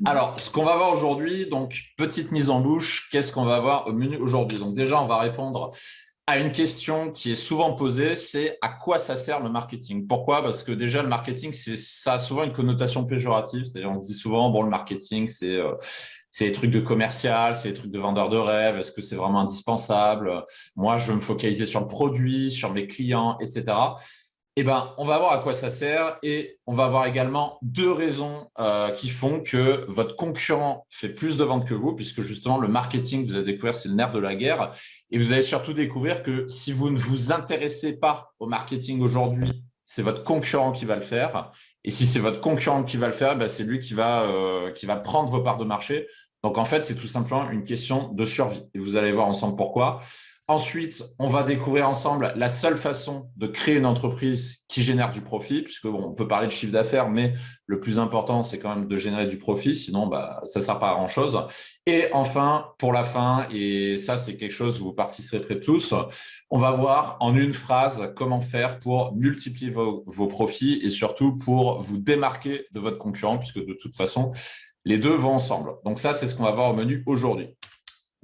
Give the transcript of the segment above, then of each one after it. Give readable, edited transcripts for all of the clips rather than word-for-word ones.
Alors, ce qu'on va voir aujourd'hui, donc petite mise en bouche, qu'est-ce qu'on va voir au menu aujourd'hui? Donc déjà, on va répondre à une question qui est souvent posée, c'est à quoi ça sert le marketing? Pourquoi? Parce que déjà, le marketing, ça a souvent une connotation péjorative. C'est-à-dire, on dit souvent, bon, le marketing, c'est des trucs de commercial, c'est des trucs de vendeur de rêve. Est-ce que c'est vraiment indispensable? Moi, je veux me focaliser sur le produit, sur mes clients, etc. Eh ben, on va voir à quoi ça sert et on va voir également deux raisons qui font que votre concurrent fait plus de ventes que vous, puisque justement le marketing, vous allez découvrir, c'est le nerf de la guerre. Et vous allez surtout découvrir que si vous ne vous intéressez pas au marketing aujourd'hui, c'est votre concurrent qui va le faire. Et si c'est votre concurrent qui va le faire, ben, c'est lui qui va prendre vos parts de marché. Donc en fait, c'est tout simplement une question de survie. Et vous allez voir ensemble pourquoi. Ensuite, on va découvrir ensemble la seule façon de créer une entreprise qui génère du profit, puisque bon, on peut parler de chiffre d'affaires, mais le plus important, c'est quand même de générer du profit, sinon bah, ça ne sert pas à grand-chose. Et enfin, pour la fin, et ça c'est quelque chose où vous participerez tous, on va voir en une phrase comment faire pour multiplier vos profits et surtout pour vous démarquer de votre concurrent, puisque de toute façon, les deux vont ensemble. Donc ça, c'est ce qu'on va voir au menu aujourd'hui.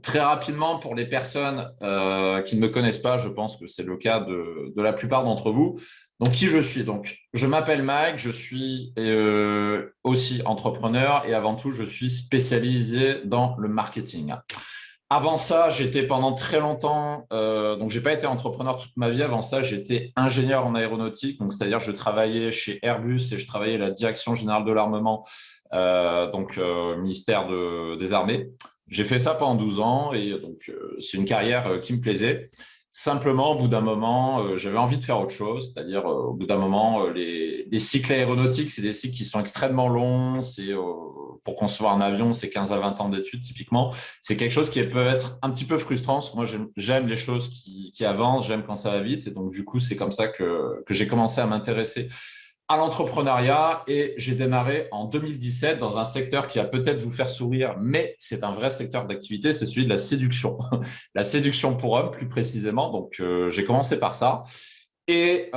Très rapidement, pour les personnes qui ne me connaissent pas, je pense que c'est le cas de la plupart d'entre vous. Donc, qui je suis? Donc, je m'appelle Mike, je suis aussi entrepreneur et avant tout, je suis spécialisé dans le marketing. Avant ça, j'étais pendant très longtemps, donc j'ai pas été entrepreneur toute ma vie. Avant ça, j'étais ingénieur en aéronautique, donc c'est-à-dire je travaillais chez Airbus et je travaillais à la Direction générale de l'armement, ministère des Armées. J'ai fait ça pendant 12 ans et donc c'est une carrière qui me plaisait. Simplement, au bout d'un moment, j'avais envie de faire autre chose, c'est-à-dire au bout d'un moment, les cycles aéronautiques, c'est des cycles qui sont extrêmement longs. Pour concevoir un avion, c'est 15 à 20 ans d'études typiquement. C'est quelque chose qui peut être un petit peu frustrant. Parce que moi, j'aime les choses qui avancent, j'aime quand ça va vite. Et donc, du coup, c'est comme ça que j'ai commencé à m'intéresser à l'entrepreneuriat et j'ai démarré en 2017 dans un secteur qui va peut-être vous faire sourire, mais c'est un vrai secteur d'activité, c'est celui de la séduction. La séduction pour hommes, plus précisément. Donc, j'ai commencé par ça. Et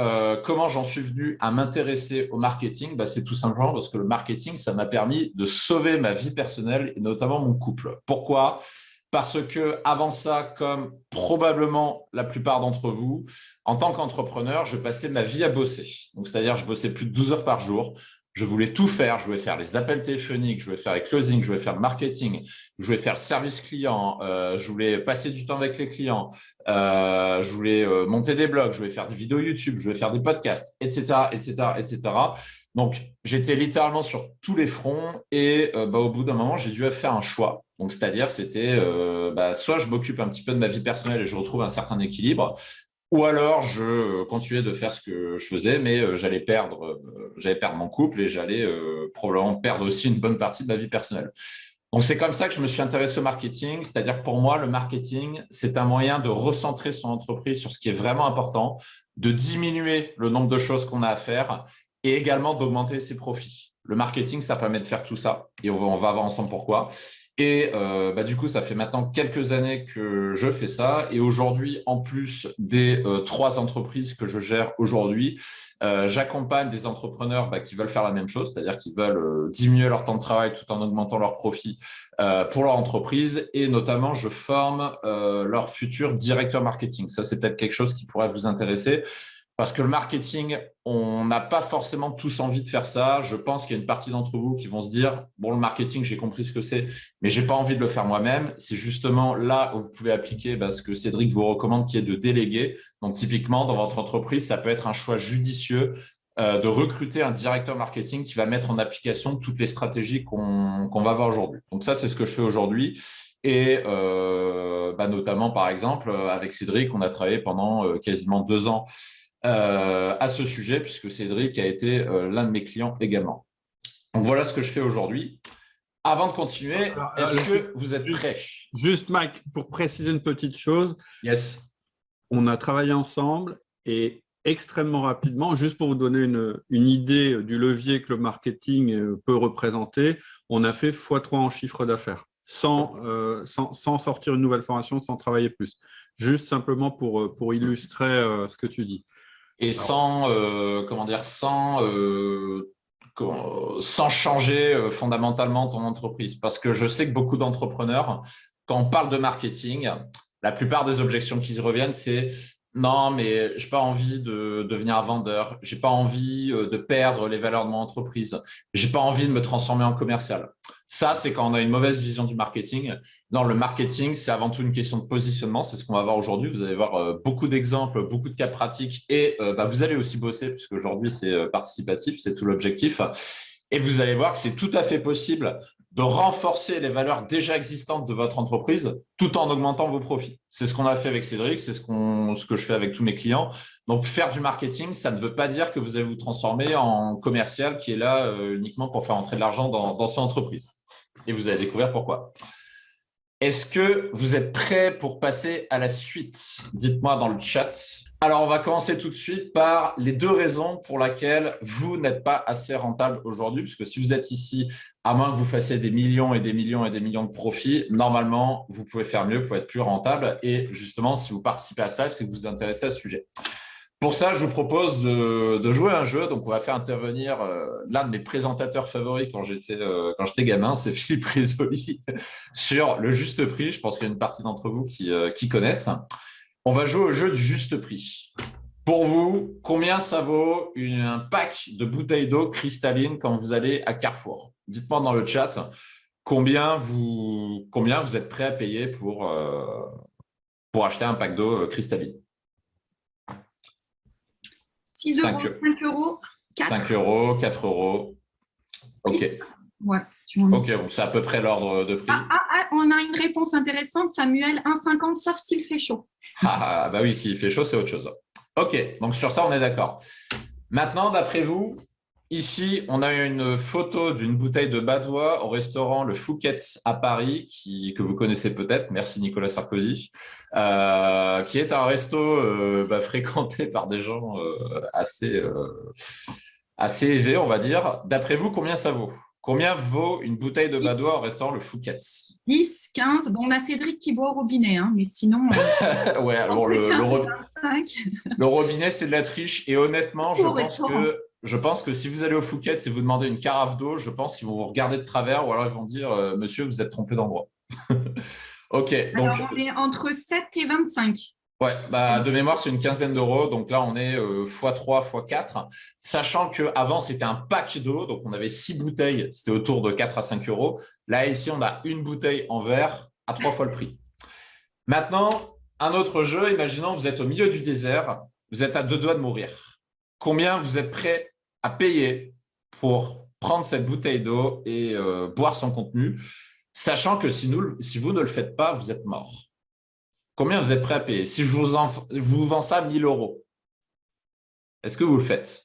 comment j'en suis venu à m'intéresser au marketing? Bah, c'est tout simplement parce que le marketing, ça m'a permis de sauver ma vie personnelle et notamment mon couple. Pourquoi? Parce que avant ça, comme probablement la plupart d'entre vous, en tant qu'entrepreneur, je passais ma vie à bosser. Donc, c'est-à-dire, je bossais plus de 12 heures par jour. Je voulais tout faire. Je voulais faire les appels téléphoniques, je voulais faire les closings, je voulais faire le marketing, je voulais faire le service client, je voulais passer du temps avec les clients, je voulais monter des blogs, je voulais faire des vidéos YouTube, je voulais faire des podcasts, etc., etc., etc. Donc, j'étais littéralement sur tous les fronts et au bout d'un moment, j'ai dû faire un choix. Donc, c'est-à-dire, c'était soit je m'occupe un petit peu de ma vie personnelle et je retrouve un certain équilibre, ou alors je continuais de faire ce que je faisais, mais j'allais perdre mon couple et j'allais probablement perdre aussi une bonne partie de ma vie personnelle. Donc, c'est comme ça que je me suis intéressé au marketing. C'est-à-dire, pour moi, le marketing, c'est un moyen de recentrer son entreprise sur ce qui est vraiment important, de diminuer le nombre de choses qu'on a à faire et également d'augmenter ses profits. Le marketing, ça permet de faire tout ça et on va voir ensemble pourquoi. Et du coup, ça fait maintenant quelques années que je fais ça. Et aujourd'hui, en plus des trois entreprises que je gère aujourd'hui, j'accompagne des entrepreneurs qui veulent faire la même chose, c'est-à-dire qui veulent diminuer leur temps de travail tout en augmentant leurs profits pour leur entreprise. Et notamment, je forme leur futur directeur marketing. Ça, c'est peut-être quelque chose qui pourrait vous intéresser. Parce que le marketing, on n'a pas forcément tous envie de faire ça. Je pense qu'il y a une partie d'entre vous qui vont se dire, bon, le marketing, j'ai compris ce que c'est, mais j'ai pas envie de le faire moi-même. C'est justement là où vous pouvez appliquer ce que Cédric vous recommande, qui est de déléguer. Donc, typiquement, dans votre entreprise, ça peut être un choix judicieux de recruter un directeur marketing qui va mettre en application toutes les stratégies qu'on va voir aujourd'hui. Donc, ça, c'est ce que je fais aujourd'hui. Et notamment, par exemple, avec Cédric, on a travaillé pendant quasiment 2 ans à ce sujet, puisque Cédric a été l'un de mes clients également. Donc voilà ce que je fais aujourd'hui. Avant de continuer, est-ce que vous êtes prêts? Juste, Mike, pour préciser une petite chose, Yes. on a travaillé ensemble et extrêmement rapidement, juste pour vous donner une idée du levier que le marketing peut représenter, on a fait x3 en chiffre d'affaires, sans sortir une nouvelle formation, sans travailler plus. Juste simplement pour illustrer ce que tu dis. Et sans sans changer fondamentalement ton entreprise. Parce que je sais que beaucoup d'entrepreneurs, quand on parle de marketing, la plupart des objections qui reviennent, c'est non, mais je n'ai pas envie de devenir vendeur, je n'ai pas envie de perdre les valeurs de mon entreprise, je n'ai pas envie de me transformer en commercial. Ça, c'est quand on a une mauvaise vision du marketing. Dans le marketing, c'est avant tout une question de positionnement. C'est ce qu'on va voir aujourd'hui. Vous allez voir beaucoup d'exemples, beaucoup de cas pratiques et vous allez aussi bosser puisque aujourd'hui, c'est participatif, c'est tout l'objectif. Et vous allez voir que c'est tout à fait possible de renforcer les valeurs déjà existantes de votre entreprise tout en augmentant vos profits. C'est ce qu'on a fait avec Cédric, c'est ce que je fais avec tous mes clients. Donc, faire du marketing, ça ne veut pas dire que vous allez vous transformer en commercial qui est là uniquement pour faire entrer de l'argent dans son entreprise. Et vous allez découvrir pourquoi. Est-ce que vous êtes prêts pour passer à la suite? Dites-moi dans le chat. Alors, on va commencer tout de suite par les 2 raisons pour lesquelles vous n'êtes pas assez rentable aujourd'hui. Puisque si vous êtes ici, à moins que vous fassiez des millions et des millions et des millions de profits, normalement, vous pouvez faire mieux pour être plus rentable. Et justement, si vous participez à ce live, c'est que vous vous intéressez à ce sujet. Pour ça, je vous propose de jouer à un jeu. Donc, on va faire intervenir l'un de mes présentateurs favoris quand j'étais gamin, c'est Philippe Risoli, sur le juste prix. Je pense qu'il y a une partie d'entre vous qui connaissent. On va jouer au jeu du juste prix. Pour vous, combien ça vaut un pack de bouteilles d'eau cristalline quand vous allez à Carrefour? Dites-moi dans le chat combien vous êtes prêt à payer pour acheter un pack d'eau cristalline. 6 euros, 5 euros, 4. 5 euros, 4 euros. OK. Ouais, OK, donc c'est à peu près l'ordre de prix. On a une réponse intéressante, Samuel, 1,50 sauf s'il fait chaud. Bah oui, s'il fait chaud, c'est autre chose. OK, donc sur ça, on est d'accord. Maintenant, d'après vous, ici, on a une photo d'une bouteille de Badois au restaurant Le Fouquet's à Paris, que vous connaissez peut-être, merci Nicolas Sarkozy, qui est un resto fréquenté par des gens assez aisés, on va dire. D'après vous, combien ça vaut? Combien vaut une bouteille de Badois au restaurant Le Fouquet's? 10, 15. Bon, on a Cédric qui boit au robinet, hein, mais sinon… ouais, alors le robinet, c'est de la triche. Et honnêtement, je pense que si vous allez au Fouquet's et vous demandez une carafe d'eau, je pense qu'ils vont vous regarder de travers ou alors ils vont dire « Monsieur, vous êtes trompé d'endroit. » OK. Donc, alors, on est entre 7 et 25. Ouais, de mémoire, c'est une quinzaine d'euros. Donc là, on est x3, x4. Sachant qu'avant, c'était un pack d'eau. Donc, on avait 6 bouteilles. C'était autour de 4 à 5 euros. Là, ici, on a une bouteille en verre à 3 fois le prix. Maintenant, un autre jeu. Imaginons, vous êtes au milieu du désert. Vous êtes à 2 doigts de mourir. Combien vous êtes prêt à payer pour prendre cette bouteille d'eau et boire son contenu, sachant que si vous ne le faites pas, vous êtes mort? Combien vous êtes prêt à payer? Si je vous vends ça 1 000 euros, est-ce que vous le faites?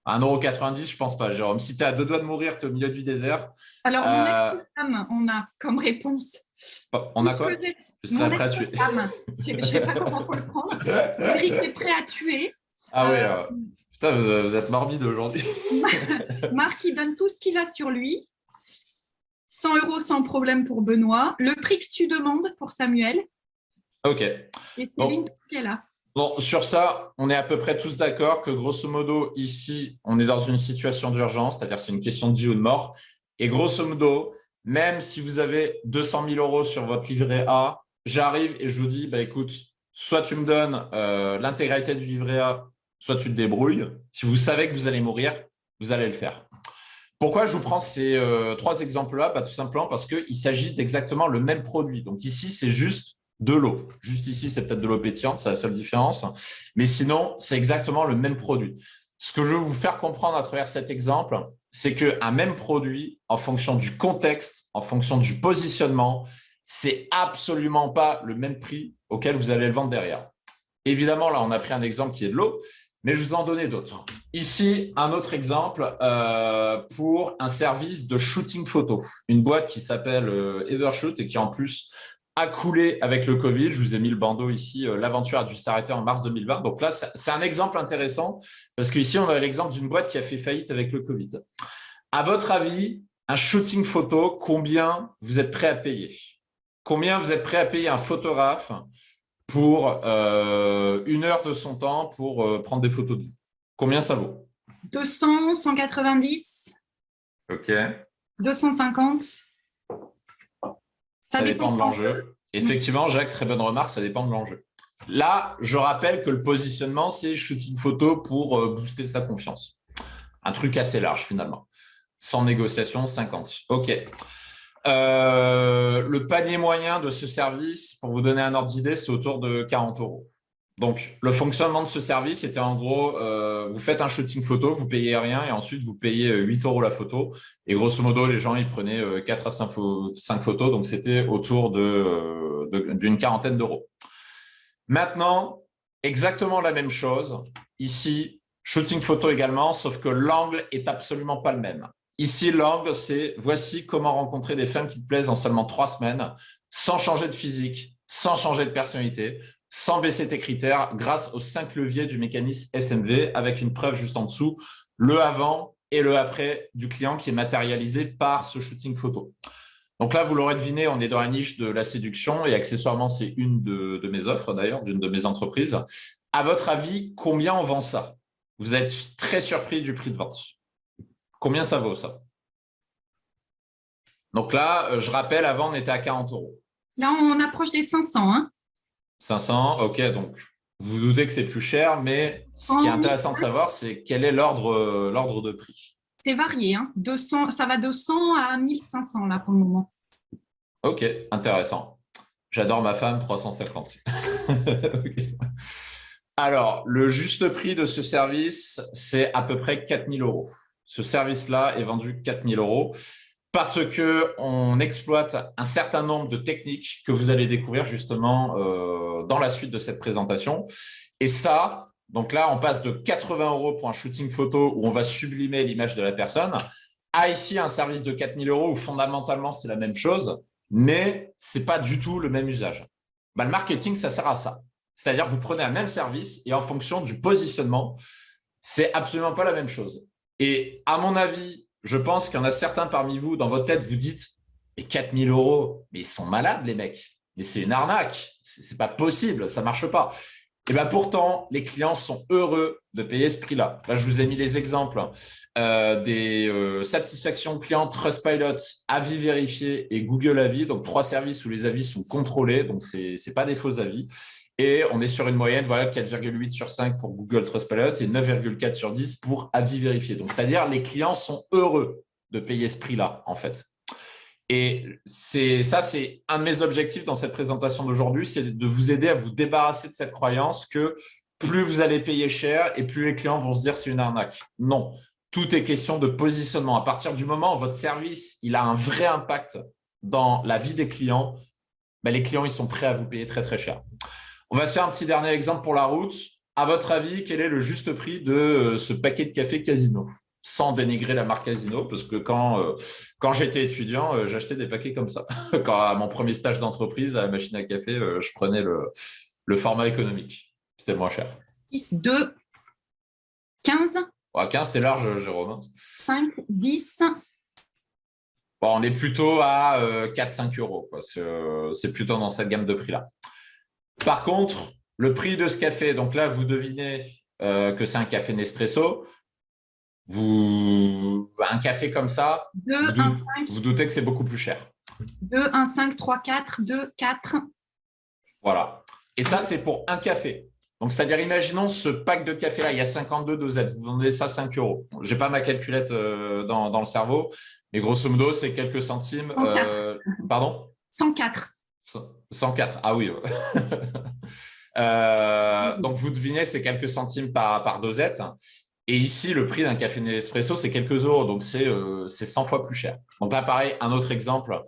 À 1,90 €, je ne pense pas, Jérôme. Si tu es à 2 doigts de mourir, tu es au milieu du désert. Alors, on a comme réponse. On a quoi? Je serais prêt à tuer. Je ne sais pas comment il faut le prendre. Eric est prêt à tuer. Ah oui, putain, vous êtes morbide aujourd'hui. Marc, il donne tout ce qu'il a sur lui. 100 € sans problème pour Benoît. Le prix que tu demandes pour Samuel. OK. Et Céline, tout ce qu'elle a. Bon, sur ça, on est à peu près tous d'accord que grosso modo, ici, on est dans une situation d'urgence, c'est-à-dire c'est une question de vie ou de mort. Et grosso modo, même si vous avez 200 000 € sur votre livret A, j'arrive et je vous dis, écoute, soit tu me donnes l'intégralité du livret A, soit tu te débrouilles. Si vous savez que vous allez mourir, vous allez le faire. Pourquoi je vous prends ces 3 exemples-là? Tout simplement parce qu'il s'agit d'exactement le même produit. Donc ici, c'est juste de l'eau. Juste ici, c'est peut-être de l'eau pétillante, c'est la seule différence. Mais sinon, c'est exactement le même produit. Ce que je veux vous faire comprendre à travers cet exemple, c'est qu'un même produit, en fonction du contexte, en fonction du positionnement, c'est absolument pas le même prix auquel vous allez le vendre derrière. Évidemment, là, on a pris un exemple qui est de l'eau, mais je vous en donner d'autres. Ici, un autre exemple pour un service de shooting photo. Une boîte qui s'appelle Evershoot et qui en plus a coulé avec le Covid. Je vous ai mis le bandeau ici. L'aventure a dû s'arrêter en mars 2020. Donc là, c'est un exemple intéressant parce qu'ici, on a l'exemple d'une boîte qui a fait faillite avec le Covid. À votre avis, un shooting photo, combien vous êtes prêt à payer? Combien vous êtes prêt à payer un photographe pour 1 heure de son temps pour prendre des photos de vous? Combien ça vaut? 200, 190. OK. 250. Ça dépend de l'enjeu. Effectivement, Jacques, très bonne remarque, ça dépend de l'enjeu. Là, je rappelle que le positionnement, c'est shooting photo pour booster sa confiance. Un truc assez large, finalement. Sans négociation, 50. OK. Le panier moyen de ce service, pour vous donner un ordre d'idée, c'est autour de 40 €. Donc, le fonctionnement de ce service était en gros, vous faites un shooting photo, vous payez rien et ensuite vous payez 8 € la photo. Et grosso modo, les gens, ils prenaient 4 à 5 photos, donc c'était autour d'une quarantaine d'euros. Maintenant, exactement la même chose. Ici, shooting photo également, sauf que l'angle est absolument pas le même. Ici, l'angle, c'est voici comment rencontrer des femmes qui te plaisent en seulement 3 semaines, sans changer de physique, sans changer de personnalité, sans baisser tes critères, grâce aux 5 leviers du mécanisme SMV, avec une preuve juste en dessous, le avant et le après du client qui est matérialisé par ce shooting photo. Donc là, vous l'aurez deviné, on est dans la niche de la séduction et accessoirement, c'est une de mes offres d'ailleurs, d'une de mes entreprises. À votre avis, combien on vend ça? Vous êtes très surpris du prix de vente. Combien ça vaut ça? Donc là, je rappelle, avant, on était à 40 €. Là, on approche des 500. Hein. 500, OK, donc vous vous doutez que c'est plus cher, mais ce qui est intéressant de savoir, c'est quel est l'ordre de prix. C'est varié, hein. 200, ça va de 100 à 1500 là pour le moment. OK, intéressant. J'adore ma femme, 350. Okay. Alors, le juste prix de ce service, c'est à peu près 4 000 €. Ce service-là est vendu 4 000 € parce qu'on exploite un certain nombre de techniques que vous allez découvrir justement dans la suite de cette présentation. Et ça, donc là, on passe de 80 € pour un shooting photo où on va sublimer l'image de la personne à ici un service de 4 000 € où fondamentalement, c'est la même chose, mais ce n'est pas du tout le même usage. Le marketing, ça sert à ça. C'est-à-dire que vous prenez un même service et en fonction du positionnement, c'est absolument pas la même chose. Et à mon avis, je pense qu'il y en a certains parmi vous, dans votre tête, vous dites « Mais 4 000 €, mais ils sont malades les mecs, mais c'est une arnaque, c'est pas possible, ça marche pas ». Et bien pourtant, les clients sont heureux de payer ce prix-là. Là, je vous ai mis les exemples des satisfactions clients Trustpilot, avis vérifiés et Google Avis, donc 3 services où les avis sont contrôlés, donc ce n'est pas des faux avis. Et on est sur une moyenne, voilà, 4,8 sur 5 pour Google Trustpilot et 9,4 sur 10 pour avis vérifié. Donc, c'est-à-dire les clients sont heureux de payer ce prix-là, en fait. Et ça, c'est un de mes objectifs dans cette présentation d'aujourd'hui, c'est de vous aider à vous débarrasser de cette croyance que plus vous allez payer cher et plus les clients vont se dire c'est une arnaque. Non, tout est question de positionnement. À partir du moment où votre service il a un vrai impact dans la vie des clients, ben, les clients ils sont prêts à vous payer très, très cher. On va se faire un petit dernier exemple pour la route. À votre avis, quel est le juste prix de ce paquet de café Casino? Sans dénigrer la marque Casino, parce que quand j'étais étudiant, j'achetais des paquets comme ça. Quand à mon premier stage d'entreprise à la machine à café, je prenais le format économique. C'était moins cher. 6, 2, 15. Ouais, 15, c'était large, Jérôme. 5, 10. Bon, on est plutôt à 4-5 €. C'est plutôt dans cette gamme de prix-là. Par contre, le prix de ce café, donc là, vous devinez que c'est un café Nespresso. Un café comme ça, 2, 1, 5. Vous doutez que c'est beaucoup plus cher. 2, 1, 5, 3, 4, 2, 4. Voilà. Et ça, c'est pour un café. Donc, c'est-à-dire, imaginons ce pack de café-là, il y a 52 dosettes. Vous vendez ça 5 €. Je n'ai pas ma calculette dans le cerveau, mais grosso modo, c'est quelques centimes. 104. Pardon? 104. 104. Ah oui. Donc, vous devinez, c'est quelques centimes par dosette. Et ici, le prix d'un café Nespresso, c'est quelques euros. Donc, c'est 100 fois plus cher. Donc là, pareil, un autre exemple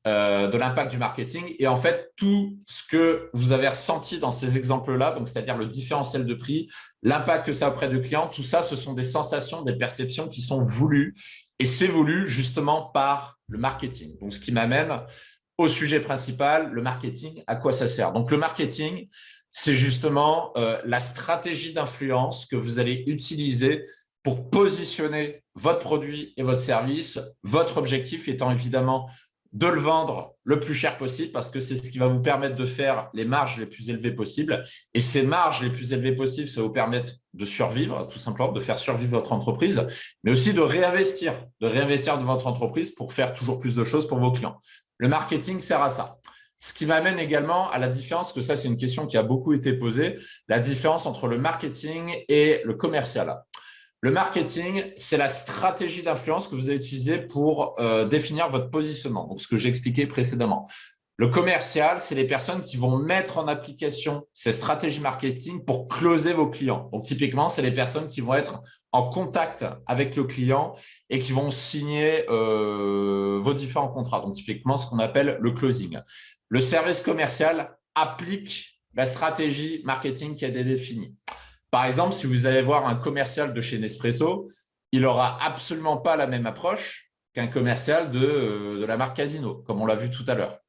de l'impact du marketing. Et en fait, tout ce que vous avez ressenti dans ces exemples-là, donc c'est-à-dire le différentiel de prix, l'impact que ça a auprès du client, tout ça, ce sont des sensations, des perceptions qui sont voulues. Et c'est voulu justement par le marketing. Donc, ce qui m'amène au sujet principal, le marketing, à quoi ça sert? Donc, le marketing, c'est justement la stratégie d'influence que vous allez utiliser pour positionner votre produit et votre service, votre objectif étant évidemment de le vendre le plus cher possible parce que c'est ce qui va vous permettre de faire les marges les plus élevées possibles. Et ces marges les plus élevées possibles, ça va vous permettre de survivre, tout simplement, de faire survivre votre entreprise, mais aussi de réinvestir dans votre entreprise pour faire toujours plus de choses pour vos clients. Le marketing sert à ça. Ce qui m'amène également à la différence, que ça, c'est une question qui a beaucoup été posée, la différence entre le marketing et le commercial. Le marketing, c'est la stratégie d'influence que vous allez utiliser pour définir votre positionnement, donc ce que j'ai expliqué précédemment. Le commercial, c'est les personnes qui vont mettre en application ces stratégies marketing pour closer vos clients. Donc, typiquement, c'est les personnes qui vont être en contact avec le client et qui vont signer vos différents contrats. Donc, typiquement, ce qu'on appelle le closing. Le service commercial applique la stratégie marketing qui a été définie. Par exemple, si vous allez voir un commercial de chez Nespresso, il n'aura absolument pas la même approche qu'un commercial de la marque Casino, comme on l'a vu tout à l'heure.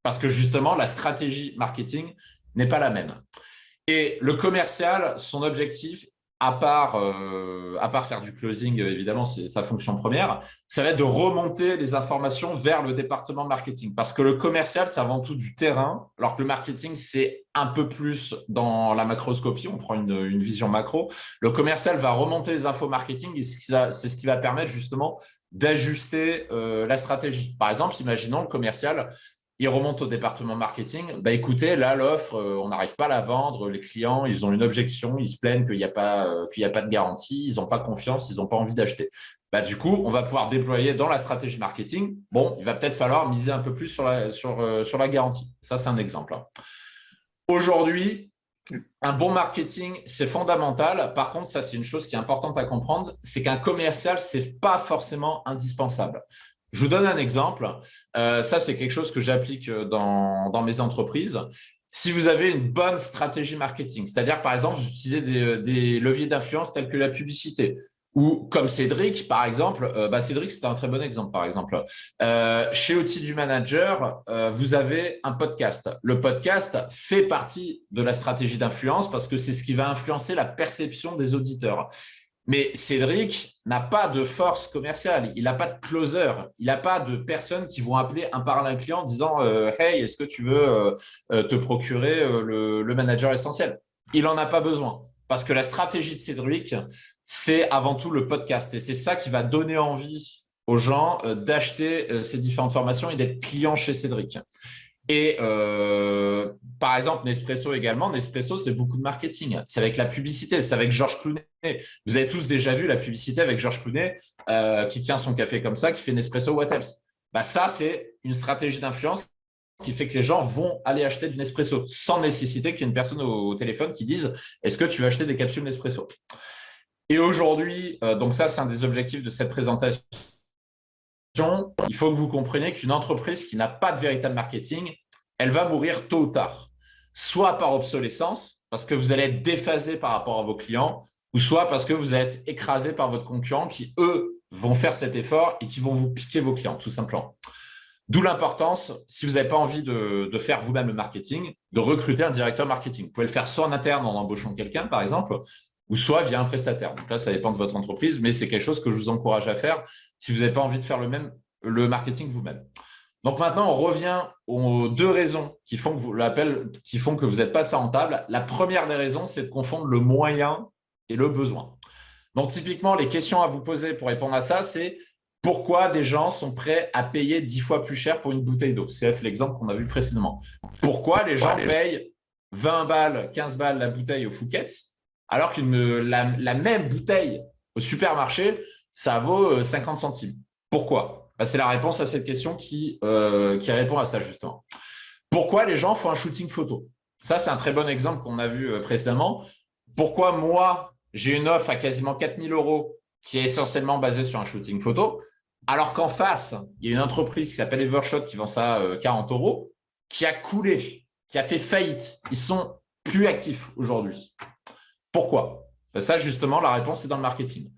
Parce que justement, la stratégie marketing n'est pas la même. Et le commercial, son objectif, à part faire du closing, évidemment, c'est sa fonction première, ça va être de remonter les informations vers le département marketing. Parce que le commercial, c'est avant tout du terrain, alors que le marketing, c'est un peu plus dans la macroscopie, on prend une vision macro. Le commercial va remonter les infos marketing et c'est ce qui va permettre justement d'ajuster la stratégie. Par exemple, imaginons le commercial, il remonte au département marketing. Bah, écoutez, là, l'offre, on n'arrive pas à la vendre. Les clients, ils ont une objection. Ils se plaignent qu'il n'y a pas de garantie. Ils n'ont pas confiance. Ils n'ont pas envie d'acheter. Bah, du coup, on va pouvoir déployer dans la stratégie marketing. Bon, il va peut-être falloir miser un peu plus sur la garantie. Ça, c'est un exemple. Aujourd'hui, un bon marketing, c'est fondamental. Par contre, ça, c'est une chose qui est importante à comprendre. C'est qu'un commercial, ce n'est pas forcément indispensable. Je vous donne un exemple. Ça, c'est quelque chose que j'applique dans mes entreprises. Si vous avez une bonne stratégie marketing, c'est-à-dire, par exemple, vous utilisez des leviers d'influence tels que la publicité, ou comme Cédric, par exemple, Cédric, c'est un très bon exemple, par exemple. Chez Outils du Manager, vous avez un podcast. Le podcast fait partie de la stratégie d'influence parce que c'est ce qui va influencer la perception des auditeurs. Mais Cédric n'a pas de force commerciale, il n'a pas de closer, il n'a pas de personnes qui vont appeler un par un client en disant « Hey, est-ce que tu veux te procurer le manager essentiel ?» Il n'en a pas besoin parce que la stratégie de Cédric, c'est avant tout le podcast. Et c'est ça qui va donner envie aux gens d'acheter ces différentes formations et d'être clients chez Cédric. Et par exemple, Nespresso également. Nespresso, c'est beaucoup de marketing. C'est avec la publicité, c'est avec Georges Clooney. Vous avez tous déjà vu la publicité avec Georges Clooney qui tient son café comme ça, qui fait Nespresso What Else. Ça, c'est une stratégie d'influence qui fait que les gens vont aller acheter du Nespresso sans nécessiter qu'il y ait une personne au téléphone qui dise « Est-ce que tu veux acheter des capsules Nespresso ?» Et aujourd'hui, donc ça, c'est un des objectifs de cette présentation. Il faut que vous compreniez qu'une entreprise qui n'a pas de véritable marketing, elle va mourir tôt ou tard, soit par obsolescence, parce que vous allez être déphasé par rapport à vos clients, ou soit parce que vous allez être écrasé par votre concurrent qui, eux, vont faire cet effort et qui vont vous piquer vos clients, tout simplement. D'où l'importance, si vous n'avez pas envie de faire vous-même le marketing, de recruter un directeur marketing. Vous pouvez le faire soit en interne en embauchant quelqu'un, par exemple, ou soit via un prestataire. Donc là, ça dépend de votre entreprise, mais c'est quelque chose que je vous encourage à faire si vous n'avez pas envie de faire le marketing vous-même. Donc maintenant, on revient aux deux raisons qui font que vous n'êtes pas assez rentable. La première des raisons, c'est de confondre le moyen et le besoin. Donc typiquement, les questions à vous poser pour répondre à ça, c'est pourquoi des gens sont prêts à payer 10 fois plus cher pour une bouteille d'eau? C'est l'exemple qu'on a vu précédemment. Pourquoi les gens payent 20 balles, 15 balles la bouteille au Fouquet's alors que la même bouteille au supermarché, ça vaut 50 centimes. Pourquoi? C'est la réponse à cette question qui répond à ça, justement. Pourquoi les gens font un shooting photo? Ça, c'est un très bon exemple qu'on a vu précédemment. Pourquoi moi, j'ai une offre à quasiment 4 000 € qui est essentiellement basée sur un shooting photo, alors qu'en face, il y a une entreprise qui s'appelle Evershot qui vend ça 40 €, qui a coulé, qui a fait faillite. Ils sont plus actifs aujourd'hui. Pourquoi? Ça, justement, la réponse est dans le marketing.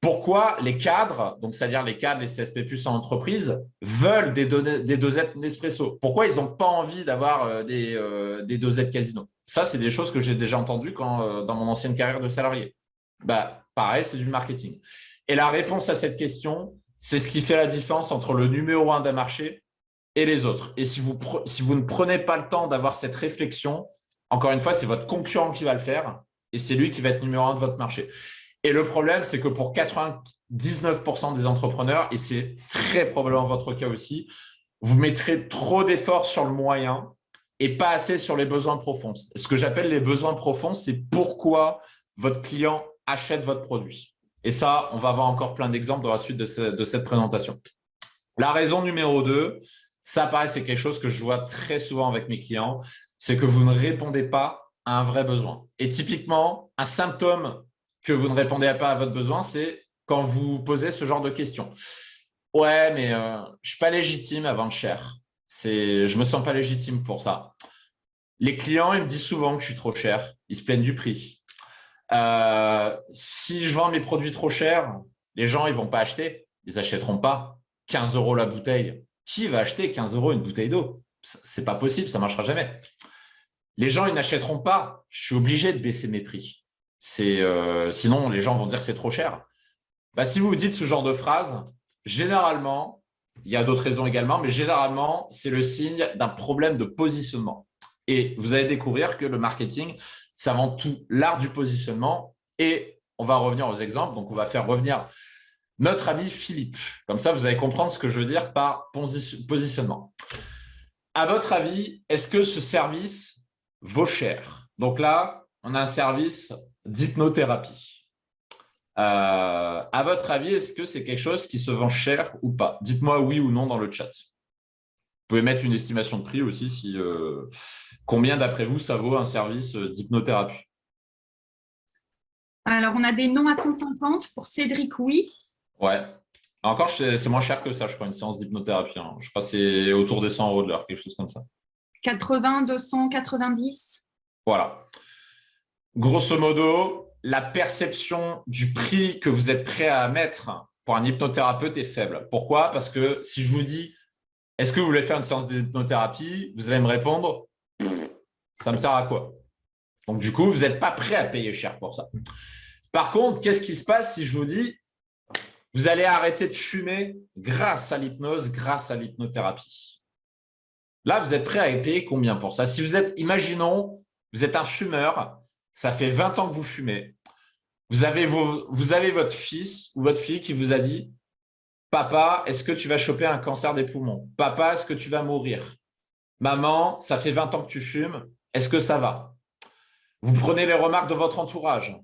Pourquoi les cadres, donc c'est-à-dire les cadres, les CSP+ en entreprise, veulent des dosettes Nespresso? Pourquoi ils n'ont pas envie d'avoir des dosettes Casino? Ça, c'est des choses que j'ai déjà entendues dans mon ancienne carrière de salarié. Pareil, c'est du marketing. Et la réponse à cette question, c'est ce qui fait la différence entre le numéro 1 d'un marché et les autres. Et si vous ne prenez pas le temps d'avoir cette réflexion, encore une fois, c'est votre concurrent qui va le faire et c'est lui qui va être numéro 1 de votre marché. Et le problème, c'est que pour 99% des entrepreneurs, et c'est très probablement votre cas aussi, vous mettrez trop d'efforts sur le moyen et pas assez sur les besoins profonds. Ce que j'appelle les besoins profonds, c'est pourquoi votre client achète votre produit. Et ça, on va avoir encore plein d'exemples dans la suite de cette présentation. La raison numéro 2, ça pareil, c'est quelque chose que je vois très souvent avec mes clients, c'est que vous ne répondez pas à un vrai besoin. Et typiquement, un symptôme que vous ne répondez pas à votre besoin, c'est quand vous posez ce genre de questions. Ouais, mais je ne suis pas légitime à vendre cher. Je ne me sens pas légitime pour ça. Les clients, ils me disent souvent que je suis trop cher. Ils se plaignent du prix. Si je vends mes produits trop chers, les gens, ils ne vont pas acheter. Ils n'achèteront pas 15 € la bouteille. Qui va acheter 15 € une bouteille d'eau? Ce n'est pas possible, ça ne marchera jamais. Les gens, ils n'achèteront pas. Je suis obligé de baisser mes prix. Sinon, les gens vont dire que c'est trop cher. Si vous dites ce genre de phrase, généralement, il y a d'autres raisons également, mais généralement, c'est le signe d'un problème de positionnement. Et vous allez découvrir que le marketing, c'est avant tout l'art du positionnement. Et on va revenir aux exemples. Donc, on va faire revenir notre ami Philippe. Comme ça, vous allez comprendre ce que je veux dire par positionnement. À votre avis, est-ce que ce service vaut cher? Donc là, on a un service d'hypnothérapie. À votre avis, est-ce que c'est quelque chose qui se vend cher ou pas? Dites-moi oui ou non dans le chat. Vous pouvez mettre une estimation de prix aussi. Combien, d'après vous, ça vaut un service d'hypnothérapie? Alors, on a des noms à 150 pour Cédric, oui. Ouais. Encore, c'est moins cher que ça, je crois, une séance d'hypnothérapie. Je crois que c'est autour des 100 € de l'heure, quelque chose comme ça. 80, 200, 90. Voilà. Grosso modo, la perception du prix que vous êtes prêt à mettre pour un hypnothérapeute est faible. Pourquoi? Parce que si je vous dis, est-ce que vous voulez faire une séance d'hypnothérapie? Vous allez me répondre, ça me sert à quoi? Donc, du coup, vous n'êtes pas prêt à payer cher pour ça. Par contre, qu'est-ce qui se passe si je vous dis, vous allez arrêter de fumer grâce à l'hypnose, grâce à l'hypnothérapie? Là, vous êtes prêt à payer combien pour ça? Si vous êtes, imaginons, vous êtes un fumeur, ça fait 20 ans que vous fumez. Vous avez votre fils ou votre fille qui vous a dit, papa, est-ce que tu vas choper un cancer des poumons? Papa, est-ce que tu vas mourir? Maman, ça fait 20 ans que tu fumes, est-ce que ça va? Vous prenez les remarques de votre entourage.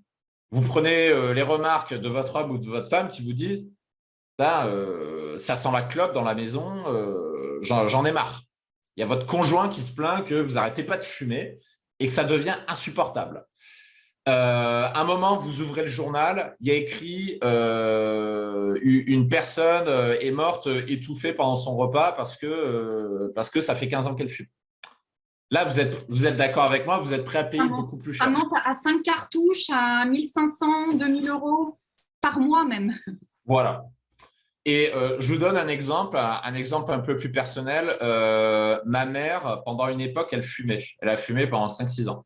Vous prenez les remarques de votre homme ou de votre femme qui vous disent, ça sent la clope dans la maison, j'en ai marre. Il y a votre conjoint qui se plaint que vous n'arrêtez pas de fumer et que ça devient insupportable. Un moment, vous ouvrez le journal, il y a écrit une personne est morte étouffée pendant son repas parce que ça fait 15 ans qu'elle fume. Là, vous êtes d'accord avec moi, vous êtes prêt à payer beaucoup plus cher. Ça monte à 5 cartouches, à 1500, 2000 € par mois même. Voilà. Et je vous donne un exemple un peu plus personnel. Ma mère, pendant une époque, elle fumait. Elle a fumé pendant 5-6 ans.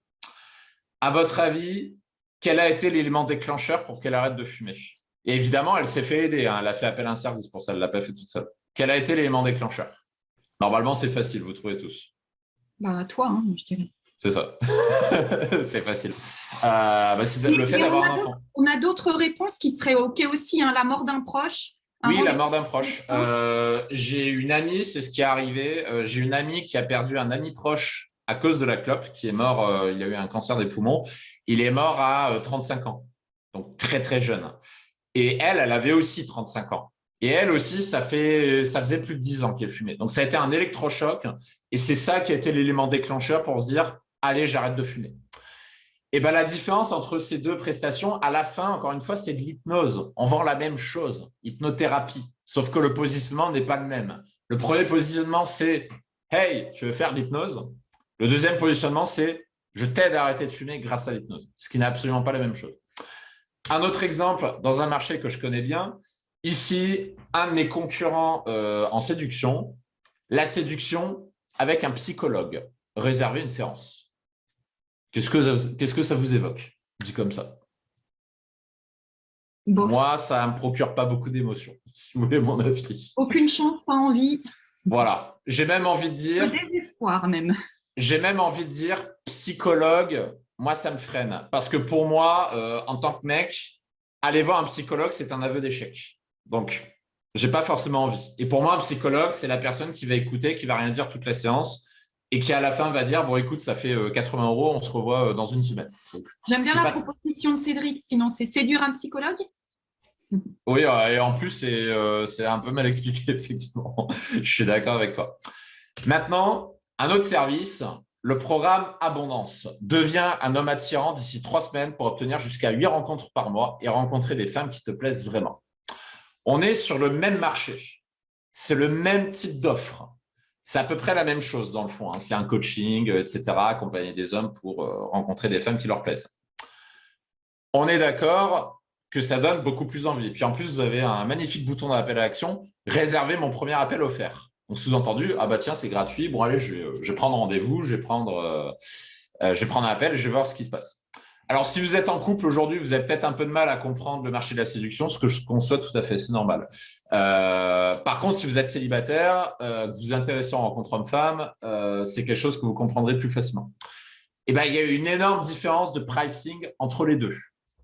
À votre avis, quel a été l'élément déclencheur pour qu'elle arrête de fumer? Et évidemment, elle s'est fait aider. Elle a fait appel à un service pour ça. Elle ne l'a pas fait toute seule. Quel a été l'élément déclencheur? Normalement, c'est facile. Vous trouvez tous. Toi, je dirais. C'est ça. C'est facile. C'est le fait d'avoir un enfant. On a d'autres réponses qui seraient OK aussi. La mort d'un proche. Oui, la mort d'un proche. J'ai une amie, c'est ce qui est arrivé. J'ai une amie qui a perdu un ami proche à cause de la clope, qui est mort. Il a eu un cancer des poumons. Il est mort à 35 ans, donc très, très jeune. Et elle avait aussi 35 ans. Et elle aussi, ça faisait plus de 10 ans qu'elle fumait. Donc, ça a été un électrochoc. Et c'est ça qui a été l'élément déclencheur pour se dire, allez, j'arrête de fumer. Et la différence entre ces deux prestations, à la fin, encore une fois, c'est de l'hypnose. On vend la même chose, hypnothérapie, sauf que le positionnement n'est pas le même. Le premier positionnement, c'est « Hey, tu veux faire de l'hypnose ?» Le deuxième positionnement, c'est « Je t'aide à arrêter de fumer grâce à l'hypnose », ce qui n'est absolument pas la même chose. Un autre exemple, dans un marché que je connais bien, ici, un de mes concurrents en séduction, la séduction avec un psychologue, réserver une séance. Qu'est-ce que ça vous évoque, dit comme ça? Bof. Moi, ça ne me procure pas beaucoup d'émotions, si vous voulez mon avis. Aucune chance, pas envie. Voilà. J'ai même envie de dire, Le désespoir même. psychologue, moi, ça me freine. Parce que pour moi, en tant que mec, aller voir un psychologue, c'est un aveu d'échec. Donc, j'ai pas forcément envie. Et pour moi, un psychologue, c'est la personne qui va écouter, qui va rien dire toute la séance et qui, à la fin, va dire, bon, écoute, ça fait 80 €, on se revoit dans une semaine. Donc, J'aime bien je suis la pas- proposition de Cédric, sinon c'est séduire un psychologue. Oui, et en plus, c'est un peu mal expliqué, effectivement. Je suis d'accord avec toi. Maintenant, un autre service, le programme Abondance. Deviens un homme attirant d'ici 3 semaines pour obtenir jusqu'à 8 rencontres par mois et rencontrer des femmes qui te plaisent vraiment. On est sur le même marché. C'est le même type d'offre. C'est à peu près la même chose dans le fond, hein. C'est un coaching, etc., accompagner des hommes pour rencontrer des femmes qui leur plaisent. On est d'accord que ça donne beaucoup plus envie. Et puis en plus, vous avez un magnifique bouton d'appel à l'action, réserver mon premier appel offert. Donc sous-entendu, ah bah tiens, c'est gratuit, bon allez, je vais prendre rendez-vous, je vais prendre un appel et je vais voir ce qui se passe. Alors si vous êtes en couple aujourd'hui, vous avez peut-être un peu de mal à comprendre le marché de la séduction, ce que je conçois tout à fait, c'est normal. Par contre, si vous êtes célibataire, que vous vous intéressez en rencontre homme-femme, c'est quelque chose que vous comprendrez plus facilement. Et ben, il y a une énorme différence de pricing entre les deux.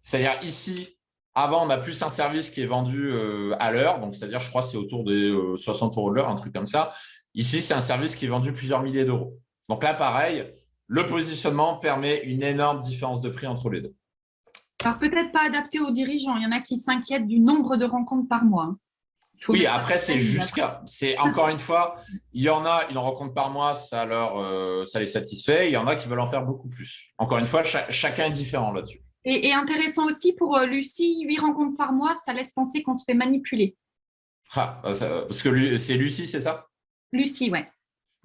C'est-à-dire ici, avant, on a plus un service qui est vendu à l'heure, donc c'est-à-dire, je crois, c'est autour des 60 € de l'heure, un truc comme ça. Ici, c'est un service qui est vendu plusieurs milliers d'euros. Donc là, pareil, le positionnement permet une énorme différence de prix entre les deux. Alors peut-être pas adapté aux dirigeants. Il y en a qui s'inquiètent du nombre de rencontres par mois, hein. Oui, après, c'est encore une fois, il y en a, une rencontre par mois, ça les satisfait. Il y en a qui veulent en faire beaucoup plus. Encore une fois, chacun est différent là-dessus. Et intéressant aussi pour Lucie, 8 rencontres par mois, ça laisse penser qu'on se fait manipuler. Parce que c'est Lucie, c'est ça? Lucie, ouais.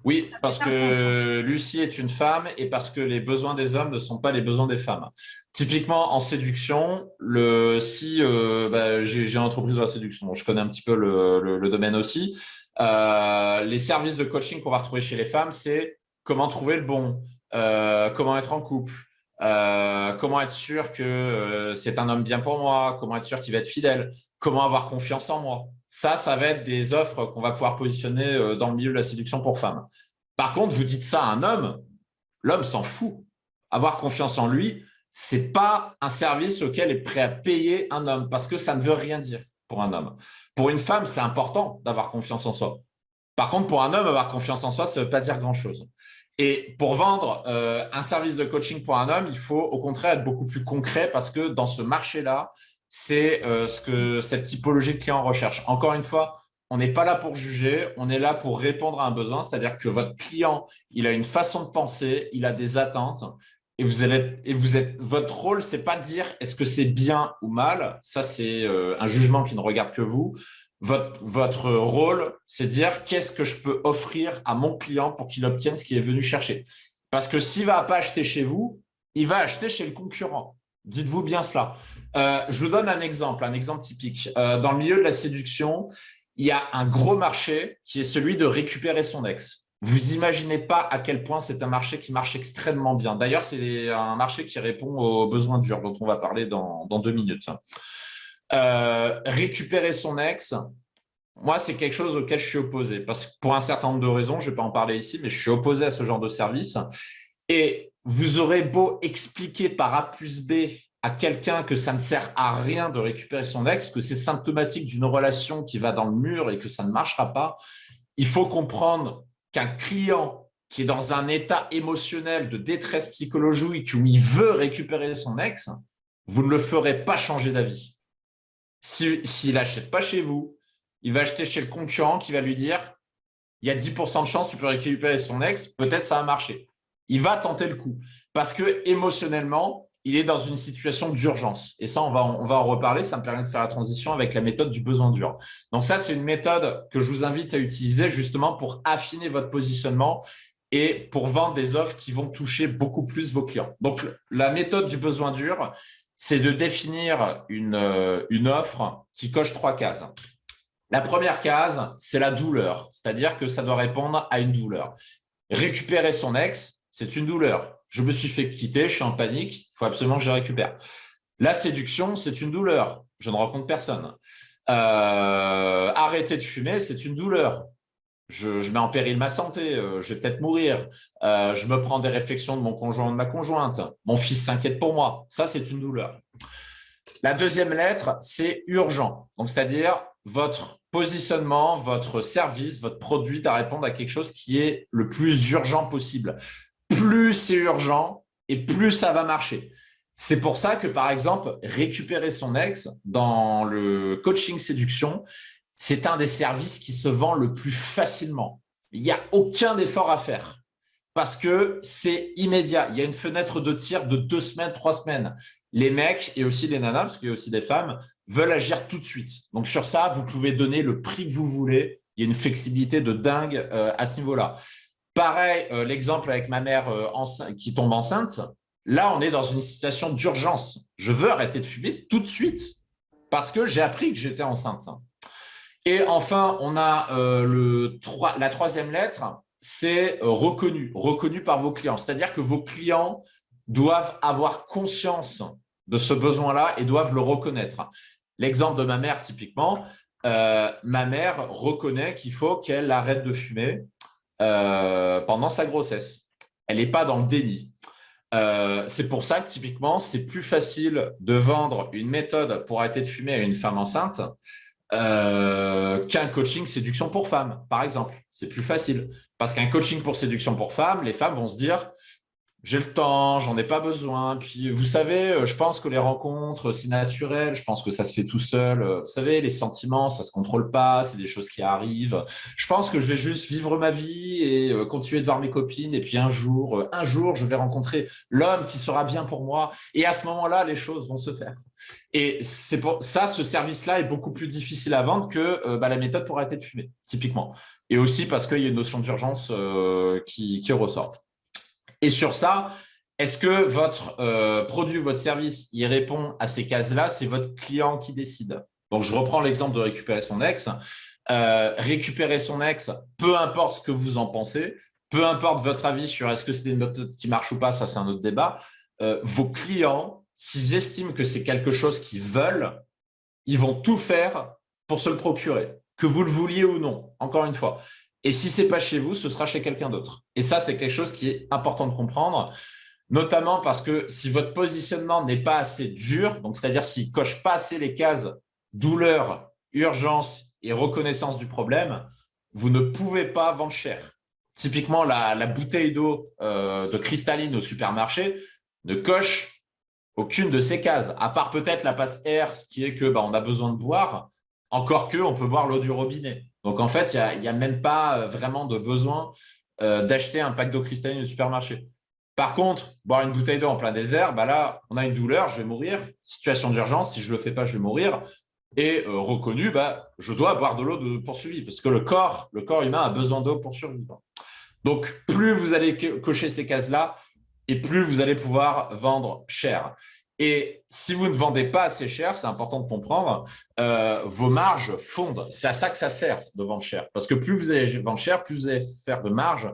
Oui, parce que Lucie est une femme et parce que les besoins des hommes ne sont pas les besoins des femmes. Typiquement, en séduction, j'ai une entreprise de la séduction, donc je connais un petit peu le domaine aussi. Les services de coaching qu'on va retrouver chez les femmes, c'est comment trouver le bon, comment être en couple, comment être sûr que c'est un homme bien pour moi, comment être sûr qu'il va être fidèle, comment avoir confiance en moi. Ça va être des offres qu'on va pouvoir positionner dans le milieu de la séduction pour femmes. Par contre, vous dites ça à un homme, l'homme s'en fout. Avoir confiance en lui, ce n'est pas un service auquel est prêt à payer un homme parce que ça ne veut rien dire pour un homme. Pour une femme, c'est important d'avoir confiance en soi. Par contre, pour un homme, avoir confiance en soi, ça ne veut pas dire grand-chose. Et pour vendre un service de coaching pour un homme, il faut au contraire être beaucoup plus concret parce que dans ce marché-là, c'est ce que cette typologie de client recherche. Encore une fois, on n'est pas là pour juger, on est là pour répondre à un besoin, c'est-à-dire que votre client, il a une façon de penser, il a des attentes, et votre rôle, c'est pas de dire est-ce que c'est bien ou mal, ça c'est un jugement qui ne regarde que vous. Votre rôle, c'est de dire qu'est-ce que je peux offrir à mon client pour qu'il obtienne ce qu'il est venu chercher. Parce que s'il ne va pas acheter chez vous, il va acheter chez le concurrent. Dites-vous bien cela. Je vous donne un exemple typique. Dans le milieu de la séduction, il y a un gros marché qui est celui de récupérer son ex. Vous imaginez pas à quel point c'est un marché qui marche extrêmement bien. D'ailleurs, c'est un marché qui répond aux besoins durs dont on va parler dans 2 minutes. Récupérer son ex, moi, c'est quelque chose auquel je suis opposé. Parce que pour un certain nombre de raisons, je ne vais pas en parler ici, mais je suis opposé à ce genre de service. Et vous aurez beau expliquer par A plus B à quelqu'un que ça ne sert à rien de récupérer son ex, que c'est symptomatique d'une relation qui va dans le mur et que ça ne marchera pas, il faut comprendre qu'un client qui est dans un état émotionnel de détresse psychologique où il veut récupérer son ex, vous ne le ferez pas changer d'avis. S'il n'achète pas chez vous, il va acheter chez le concurrent qui va lui dire « il y a 10% de chance, tu peux récupérer son ex, peut-être ça va marcher ». Il va tenter le coup parce que émotionnellement, il est dans une situation d'urgence. Et ça, on va en reparler. Ça me permet de faire la transition avec la méthode du besoin dur. Donc ça, c'est une méthode que je vous invite à utiliser justement pour affiner votre positionnement et pour vendre des offres qui vont toucher beaucoup plus vos clients. Donc, la méthode du besoin dur, c'est de définir une offre qui coche 3 cases. La première case, c'est la douleur, c'est-à-dire que ça doit répondre à une douleur. Récupérer son ex, c'est une douleur. Je me suis fait quitter, je suis en panique, il faut absolument que je récupère. La séduction, c'est une douleur. Je ne rencontre personne. Arrêter de fumer, c'est une douleur. je mets en péril ma santé, je vais peut-être mourir, je me prends des réflexions de mon conjoint ou de ma conjointe, mon fils s'inquiète pour moi. Ça, c'est une douleur. La deuxième lettre, c'est urgent. Donc, c'est-à-dire votre positionnement, votre service, votre produit doit répondre à quelque chose qui est le plus urgent possible. Plus c'est urgent et plus ça va marcher. C'est pour ça que, par exemple, récupérer son ex dans le coaching séduction, c'est un des services qui se vend le plus facilement. Il n'y a aucun effort à faire parce que c'est immédiat. Il y a une fenêtre de tir de 2 semaines, 3 semaines. Les mecs et aussi les nanas, parce qu'il y a aussi des femmes, veulent agir tout de suite. Donc, sur ça, vous pouvez donner le prix que vous voulez. Il y a une flexibilité de dingue à ce niveau-là. Pareil, l'exemple avec ma mère qui tombe enceinte. Là, on est dans une situation d'urgence. Je veux arrêter de fumer tout de suite parce que j'ai appris que j'étais enceinte. Et enfin, on a la troisième lettre, c'est reconnu par vos clients. C'est-à-dire que vos clients doivent avoir conscience de ce besoin-là et doivent le reconnaître. L'exemple de ma mère, typiquement, ma mère reconnaît qu'il faut qu'elle arrête de fumer pendant sa grossesse. Elle n'est pas dans le déni. C'est pour ça que typiquement, c'est plus facile de vendre une méthode pour arrêter de fumer à une femme enceinte qu'un coaching séduction pour femmes, par exemple. C'est plus facile. Parce qu'un coaching pour séduction pour femmes, les femmes vont se dire j'ai le temps, j'en ai pas besoin. Puis, vous savez, je pense que les rencontres, c'est naturel. Je pense que ça se fait tout seul. Vous savez, les sentiments, ça se contrôle pas. C'est des choses qui arrivent. Je pense que je vais juste vivre ma vie et continuer de voir mes copines. Et puis un jour, je vais rencontrer l'homme qui sera bien pour moi. Et à ce moment-là, les choses vont se faire. Et c'est pour ça, ce service-là est beaucoup plus difficile à vendre que la méthode pour arrêter de fumer, typiquement. Et aussi parce qu'il y a une notion d'urgence qui ressort. Et sur ça, est-ce que votre produit, votre service, il répond à ces cases-là? C'est votre client qui décide. Donc, je reprends l'exemple de récupérer son ex. Récupérer son ex, peu importe ce que vous en pensez, peu importe votre avis sur est-ce que c'est une méthode qui marche ou pas, ça c'est un autre débat. Vos clients, s'ils estiment que c'est quelque chose qu'ils veulent, ils vont tout faire pour se le procurer, que vous le vouliez ou non, encore une fois. Et si ce n'est pas chez vous, ce sera chez quelqu'un d'autre. Et ça, c'est quelque chose qui est important de comprendre, notamment parce que si votre positionnement n'est pas assez dur, donc c'est-à-dire s'il ne coche pas assez les cases douleur, urgence et reconnaissance du problème, vous ne pouvez pas vendre cher. Typiquement, la bouteille d'eau de cristalline au supermarché ne coche aucune de ces cases, à part peut-être la passe R, qui est que on a besoin de boire, encore que on peut boire l'eau du robinet. Donc, en fait, il n'y a même pas vraiment de besoin d'acheter un pack d'eau cristalline au supermarché. Par contre, boire une bouteille d'eau en plein désert, là, on a une douleur, je vais mourir. Situation d'urgence, si je ne le fais pas, je vais mourir. Et reconnu, je dois boire de l'eau pour survivre parce que le corps humain a besoin d'eau pour survivre. Donc, plus vous allez cocher ces cases-là et plus vous allez pouvoir vendre cher. Et si vous ne vendez pas assez cher, c'est important de comprendre, vos marges fondent. C'est à ça que ça sert de vendre cher. Parce que plus vous allez vendre cher, plus vous allez faire de marge,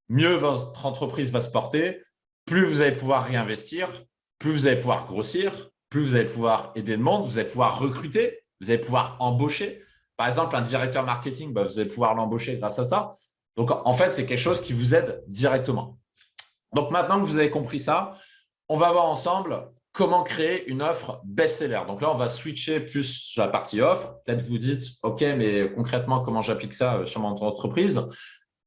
mieux votre entreprise va se porter, plus vous allez pouvoir réinvestir, plus vous allez pouvoir grossir, plus vous allez pouvoir aider le monde, vous allez pouvoir recruter, vous allez pouvoir embaucher. Par exemple, un directeur marketing, vous allez pouvoir l'embaucher grâce à ça. Donc, en fait, c'est quelque chose qui vous aide directement. Donc, maintenant que vous avez compris ça, on va voir ensemble comment créer une offre best-seller. Donc là, on va switcher plus sur la partie offre. Peut-être vous dites, OK, mais concrètement, comment j'applique ça sur mon entreprise?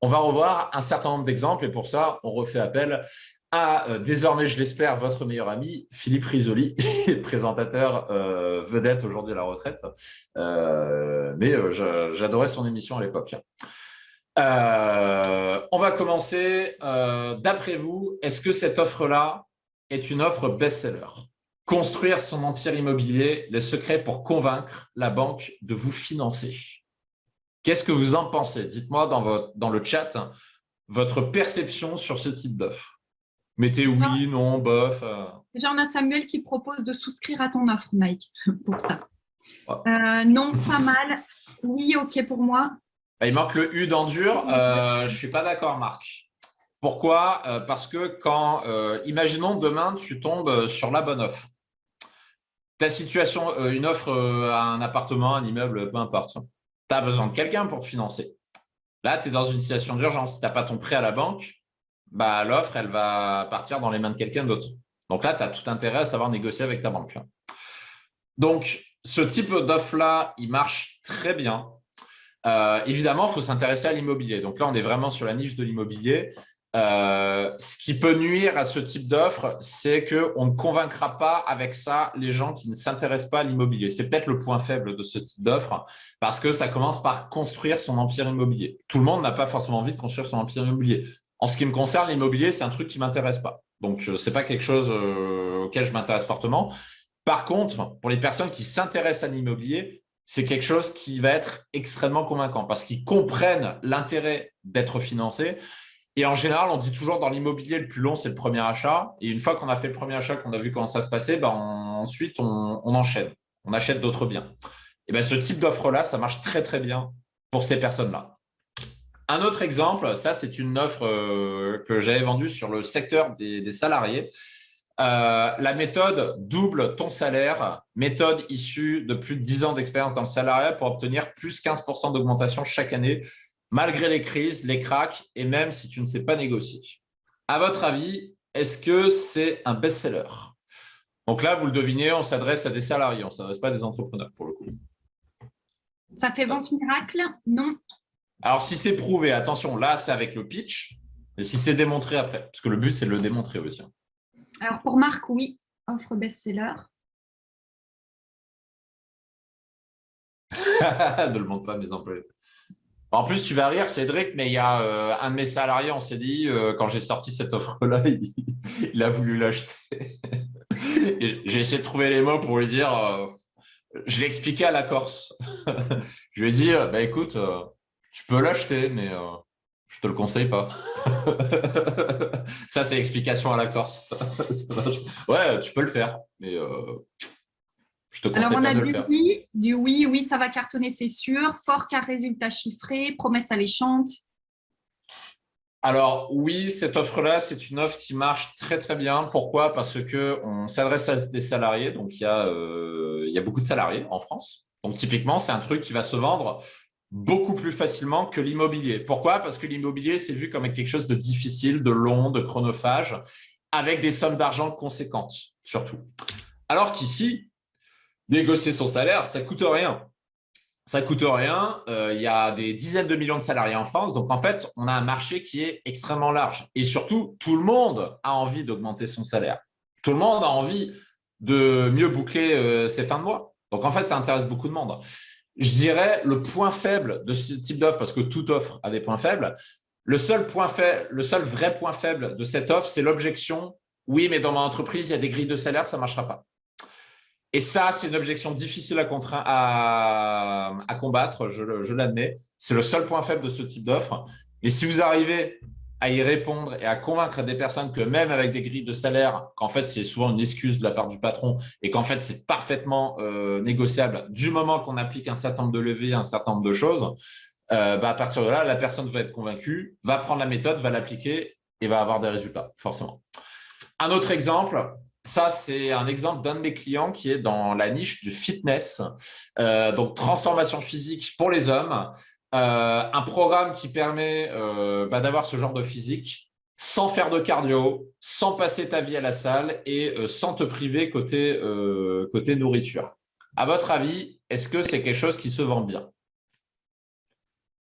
On va revoir un certain nombre d'exemples et pour ça, on refait appel à, désormais, je l'espère, votre meilleur ami, Philippe Risoli, présentateur vedette aujourd'hui à la retraite. Mais j'adorais son émission à l'époque. On va commencer. D'après vous, est-ce que cette offre-là est une offre best-seller? Construire son empire immobilier, les secrets pour convaincre la banque de vous financer. Qu'est-ce que vous en pensez? Dites-moi dans le chat votre perception sur ce type d'offre. Mettez oui, non, bof. Déjà, on a Samuel qui propose de souscrire à ton offre, Mike, pour ça. Non, pas mal. Oui, OK pour moi. Il manque le U dans dur. Je ne suis pas d'accord, Marc. Pourquoi? Parce que imaginons demain, tu tombes sur la bonne offre. Ta situation, une offre à un appartement, un immeuble, peu importe. Tu as besoin de quelqu'un pour te financer. Là, tu es dans une situation d'urgence. Si tu n'as pas ton prêt à la banque, bah, l'offre, elle va partir dans les mains de quelqu'un d'autre. Donc là, tu as tout intérêt à savoir négocier avec ta banque. Donc, ce type d'offre-là, il marche très bien. Évidemment, il faut s'intéresser à l'immobilier. Donc là, on est vraiment sur la niche de l'immobilier. Ce qui peut nuire à ce type d'offre, c'est qu'on ne convaincra pas avec ça les gens qui ne s'intéressent pas à l'immobilier. C'est peut-être le point faible de ce type d'offre parce que ça commence par construire son empire immobilier. Tout le monde n'a pas forcément envie de construire son empire immobilier. En ce qui me concerne, l'immobilier, c'est un truc qui ne m'intéresse pas. Donc, ce n'est pas quelque chose auquel je m'intéresse fortement. Par contre, pour les personnes qui s'intéressent à l'immobilier, c'est quelque chose qui va être extrêmement convaincant parce qu'ils comprennent l'intérêt d'être financés. Et en général, on dit toujours dans l'immobilier, le plus long, c'est le premier achat. Et une fois qu'on a fait le premier achat, qu'on a vu comment ça se passait, ben ensuite, on enchaîne. On achète d'autres biens. Et ben, ce type d'offre-là, ça marche très, très bien pour ces personnes-là. Un autre exemple, ça, c'est une offre que j'avais vendue sur le secteur des salariés. La méthode double ton salaire, méthode issue de plus de 10 ans d'expérience dans le salariat pour obtenir plus 15% d'augmentation chaque année, malgré les crises, les cracks et même si tu ne sais pas négocier. À votre avis, est-ce que c'est un best-seller? Donc là, vous le devinez, on s'adresse à des salariés, on ne s'adresse pas à des entrepreneurs pour le coup. Ça fait vente miracle? Non. Alors, si c'est prouvé, attention, là, c'est avec le pitch, et si c'est démontré après, parce que le but, c'est de le démontrer aussi. Alors, pour Marc, oui, offre best-seller. Ne le montre pas à mes employés. En plus, tu vas rire, Cédric, mais il y a un de mes salariés, on s'est dit, quand j'ai sorti cette offre-là, il a voulu l'acheter. J'ai essayé de trouver les mots pour lui dire, je l'ai expliqué à la Corse. Je lui ai dit, bah, écoute, tu peux l'acheter, mais je ne te le conseille pas. Ça, c'est l'explication à la Corse. Ouais, tu peux le faire, mais je te conseille Alors, on pas a de le faire. du oui, oui, ça va cartonner, c'est sûr. Fort car résultat chiffré, promesse alléchante. Alors oui, cette offre-là, c'est une offre qui marche très très bien. Pourquoi? Parce qu'on s'adresse à des salariés, donc il y a beaucoup de salariés en France. Donc typiquement, c'est un truc qui va se vendre beaucoup plus facilement que l'immobilier. Pourquoi? Parce que l'immobilier, c'est vu comme quelque chose de difficile, de long, de chronophage, avec des sommes d'argent conséquentes, surtout. Alors qu'ici, négocier son salaire, ça coûte rien. Ça coûte rien. Il y a des dizaines de millions de salariés en France. Donc, en fait, on a un marché qui est extrêmement large. Et surtout, tout le monde a envie d'augmenter son salaire. Tout le monde a envie de mieux boucler ses fins de mois. Donc, en fait, ça intéresse beaucoup de monde. Je dirais le point faible de ce type d'offre, parce que toute offre a des points faibles, le seul vrai point faible de cette offre, c'est l'objection. Oui, mais dans mon entreprise, il y a des grilles de salaire, ça ne marchera pas. Et ça, c'est une objection difficile à combattre, je l'admets. C'est le seul point faible de ce type d'offre. Et si vous arrivez à y répondre et à convaincre des personnes que même avec des grilles de salaire, qu'en fait, c'est souvent une excuse de la part du patron et qu'en fait, c'est parfaitement négociable du moment qu'on applique un certain nombre de leviers, un certain nombre de choses, à partir de là, la personne va être convaincue, va prendre la méthode, va l'appliquer et va avoir des résultats, forcément. Un autre exemple, ça, c'est un exemple d'un de mes clients qui est dans la niche du fitness, donc transformation physique pour les hommes, un programme qui permet d'avoir ce genre de physique sans faire de cardio, sans passer ta vie à la salle et sans te priver côté nourriture. À votre avis, est-ce que c'est quelque chose qui se vend bien?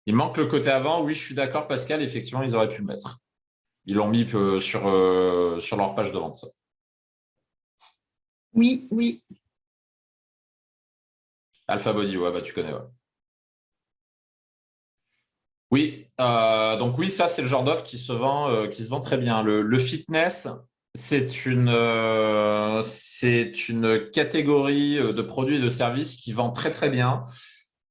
Il manque le côté avant. Oui, je suis d'accord, Pascal, effectivement, ils auraient pu le mettre. Ils l'ont mis sur leur page de vente. Oui, oui. Alpha Body, ouais, bah, tu connais. Ouais. Oui, donc oui, ça, c'est le genre d'offre qui se vend très bien. Le fitness, c'est une catégorie de produits et de services qui vend très, très bien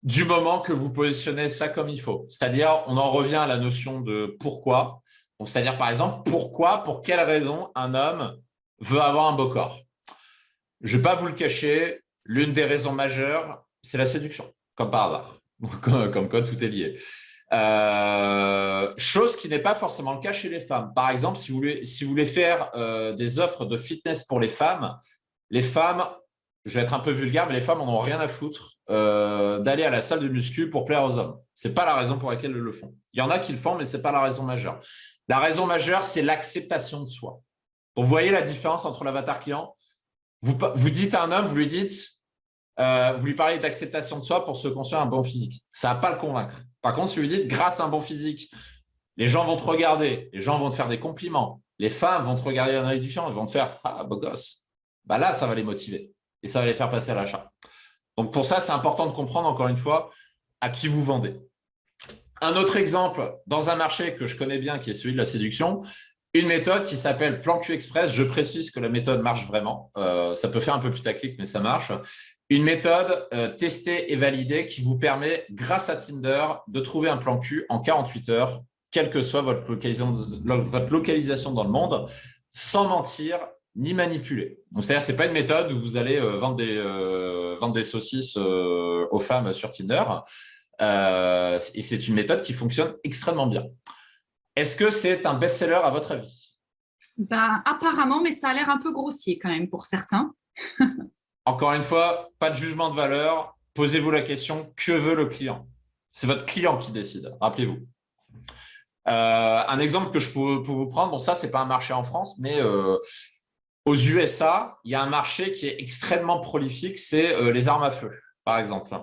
du moment que vous positionnez ça comme il faut. C'est-à-dire, on en revient à la notion de pourquoi. Donc, c'est-à-dire, par exemple, pour quelle raison un homme veut avoir un beau corps? Je ne vais pas vous le cacher, l'une des raisons majeures, c'est la séduction, comme par hasard. Comme quoi, tout est lié. Chose qui n'est pas forcément le cas chez les femmes. Par exemple, si vous voulez faire des offres de fitness pour les femmes je vais être un peu vulgaire, mais les femmes n'en ont rien à foutre d'aller à la salle de muscu pour plaire aux hommes. Ce n'est pas la raison pour laquelle elles le font. Il y en a qui le font, mais ce n'est pas la raison majeure. La raison majeure, c'est l'acceptation de soi. Donc, vous voyez la différence entre l'avatar client. Vous dites à un homme, vous lui parlez d'acceptation de soi pour se construire un bon physique. Ça ne va pas le convaincre. Par contre, si vous lui dites, grâce à un bon physique, les gens vont te regarder, les gens vont te faire des compliments, les femmes vont te regarder d'un œil différent, elles vont te faire « Ah, beau gosse ». Bah là, ça va les motiver et ça va les faire passer à l'achat. Donc, pour ça, c'est important de comprendre, encore une fois, à qui vous vendez. Un autre exemple, dans un marché que je connais bien, qui est celui de la séduction, une méthode qui s'appelle Plan Q Express. Je précise que la méthode marche vraiment. Ça peut faire un peu putaclic, mais ça marche. Une méthode testée et validée qui vous permet, grâce à Tinder, de trouver un plan Q en 48 heures, quelle que soit votre localisation dans le monde, sans mentir ni manipuler. Donc, c'est-à-dire, ce n'est pas une méthode où vous allez vendre des saucisses aux femmes sur Tinder. Et c'est une méthode qui fonctionne extrêmement bien. Est-ce que c'est un best-seller à votre avis? Apparemment, mais ça a l'air un peu grossier quand même pour certains. Encore une fois, pas de jugement de valeur. Posez-vous la question, que veut le client? C'est votre client qui décide, rappelez-vous. Un exemple que je peux vous prendre, bon, ça, ce n'est pas un marché en France, mais aux USA, il y a un marché qui est extrêmement prolifique, c'est les armes à feu, par exemple.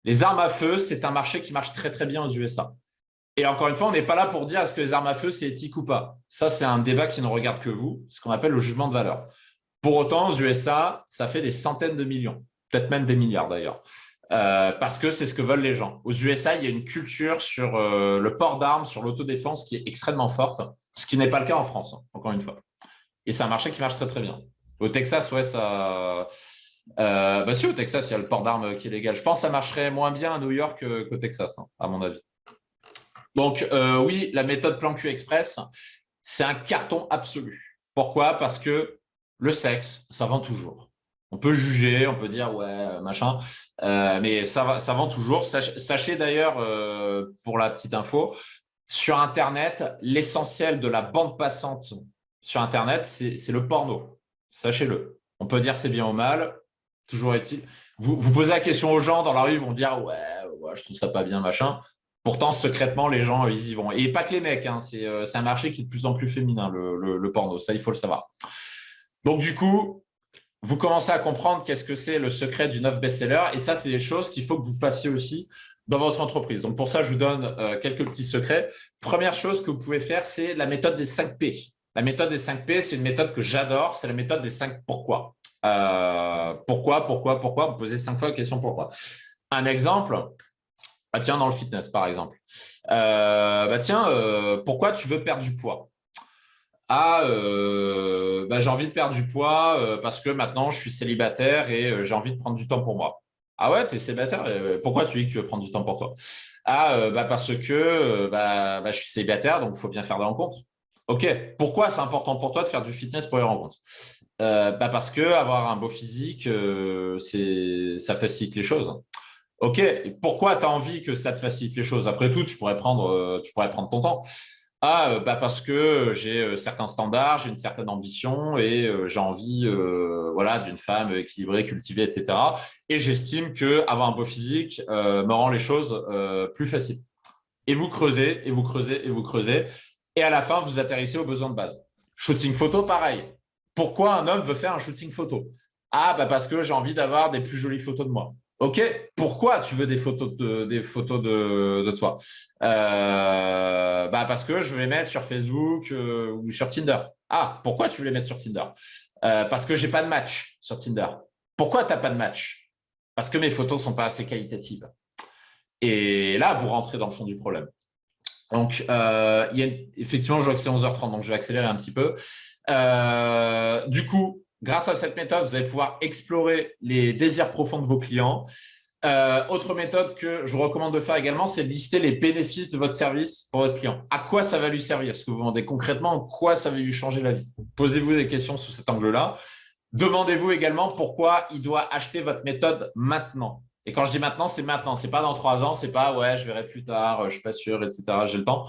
Les armes à feu, c'est un marché qui marche très, très bien aux USA. Et encore une fois, on n'est pas là pour dire est-ce que les armes à feu, c'est éthique ou pas. Ça, c'est un débat qui ne regarde que vous, ce qu'on appelle le jugement de valeur. Pour autant, aux USA, ça fait des centaines de millions, peut-être même des milliards d'ailleurs, parce que c'est ce que veulent les gens. Aux USA, il y a une culture sur le port d'armes, sur l'autodéfense qui est extrêmement forte, ce qui n'est pas le cas en France, encore une fois. Et c'est un marché qui marche très, très bien. Au Texas, ouais, ça… si, au Texas, il y a le port d'armes qui est légal. Je pense que ça marcherait moins bien à New York qu'au Texas, à mon avis. Donc, oui, la méthode Plan Q Express, c'est un carton absolu. Pourquoi? Parce que le sexe, ça vend toujours. On peut juger, on peut dire, ouais, machin, mais ça vend toujours. Sachez d'ailleurs, pour la petite info, sur Internet, l'essentiel de la bande passante sur Internet, c'est le porno. Sachez-le. On peut dire c'est bien ou mal, toujours est-il. Vous posez la question aux gens dans la rue, ils vont dire, ouais, je trouve ça pas bien, machin. Pourtant, secrètement, les gens, ils y vont. Et pas que les mecs, hein, c'est un marché qui est de plus en plus féminin, le porno. Ça, il faut le savoir. Donc, du coup, vous commencez à comprendre qu'est-ce que c'est le secret du 9 best-seller. Et ça, c'est des choses qu'il faut que vous fassiez aussi dans votre entreprise. Donc, pour ça, je vous donne quelques petits secrets. Première chose que vous pouvez faire, c'est la méthode des 5 P. La méthode des 5 P, c'est une méthode que j'adore. C'est la méthode des 5 pourquoi. Pourquoi? Vous posez 5 fois la question pourquoi. Un exemple… tiens, dans le fitness, par exemple. Pourquoi tu veux perdre du poids? J'ai envie de perdre du poids parce que maintenant, je suis célibataire et j'ai envie de prendre du temps pour moi. Ah ouais, tu es célibataire? Pourquoi tu dis que tu veux prendre du temps pour toi? Parce que je suis célibataire, donc il faut bien faire des rencontres. OK. Pourquoi c'est important pour toi de faire du fitness pour les rencontres? Parce que avoir un beau physique, ça facilite les choses. OK, pourquoi tu as envie que ça te facilite les choses? Après tout, tu pourrais prendre ton temps. Parce que j'ai certains standards, j'ai une certaine ambition et j'ai envie d'une femme équilibrée, cultivée, etc. Et j'estime qu'avoir un beau physique me rend les choses plus faciles. Et vous creusez, et vous creusez, et vous creusez. Et à la fin, vous atterrissez aux besoins de base. Shooting photo, pareil. Pourquoi un homme veut faire un shooting photo? Parce que j'ai envie d'avoir des plus jolies photos de moi. OK, pourquoi tu veux des photos de toi? Parce que je veux les mettre sur Facebook ou sur Tinder. Pourquoi tu veux les mettre sur Tinder? Parce que j'ai pas de match sur Tinder. Pourquoi tu n'as pas de match? Parce que mes photos sont pas assez qualitatives. Et là, vous rentrez dans le fond du problème. Donc, effectivement, je vois que c'est 11h30, donc je vais accélérer un petit peu. Du coup, grâce à cette méthode, vous allez pouvoir explorer les désirs profonds de vos clients. Autre méthode que je vous recommande de faire également, c'est de lister les bénéfices de votre service pour votre client. À quoi ça va lui servir? Ce que vous vendez concrètement, en quoi ça va lui changer la vie? Posez-vous des questions sous cet angle-là. Demandez-vous également pourquoi il doit acheter votre méthode maintenant. Et quand je dis maintenant, c'est maintenant. Ce n'est pas dans 3 ans, ce n'est pas « ouais, je verrai plus tard, je ne suis pas sûr, etc. J'ai le temps ».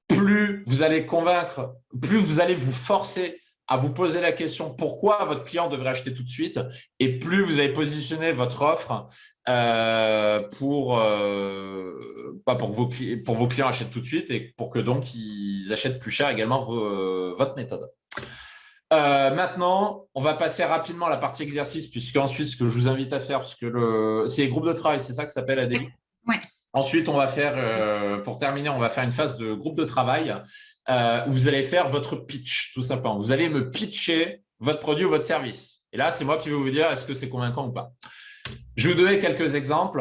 Plus vous allez convaincre, plus vous allez vous forcer à vous poser la question pourquoi votre client devrait acheter tout de suite, et plus vous avez positionné votre offre pour que vos clients achètent tout de suite et pour que donc ils achètent plus cher également votre méthode. Maintenant, on va passer rapidement à la partie exercice, puisque ensuite, ce que je vous invite à faire, parce que c'est les groupes de travail, c'est ça que ça s'appelle, Adélie? Ouais. Ensuite, on va faire, pour terminer, on va faire une phase de groupe de travail où vous allez faire votre pitch, tout simplement. Vous allez me pitcher votre produit ou votre service. Et là, c'est moi qui vais vous dire est-ce que c'est convaincant ou pas. Je vais vous donner quelques exemples.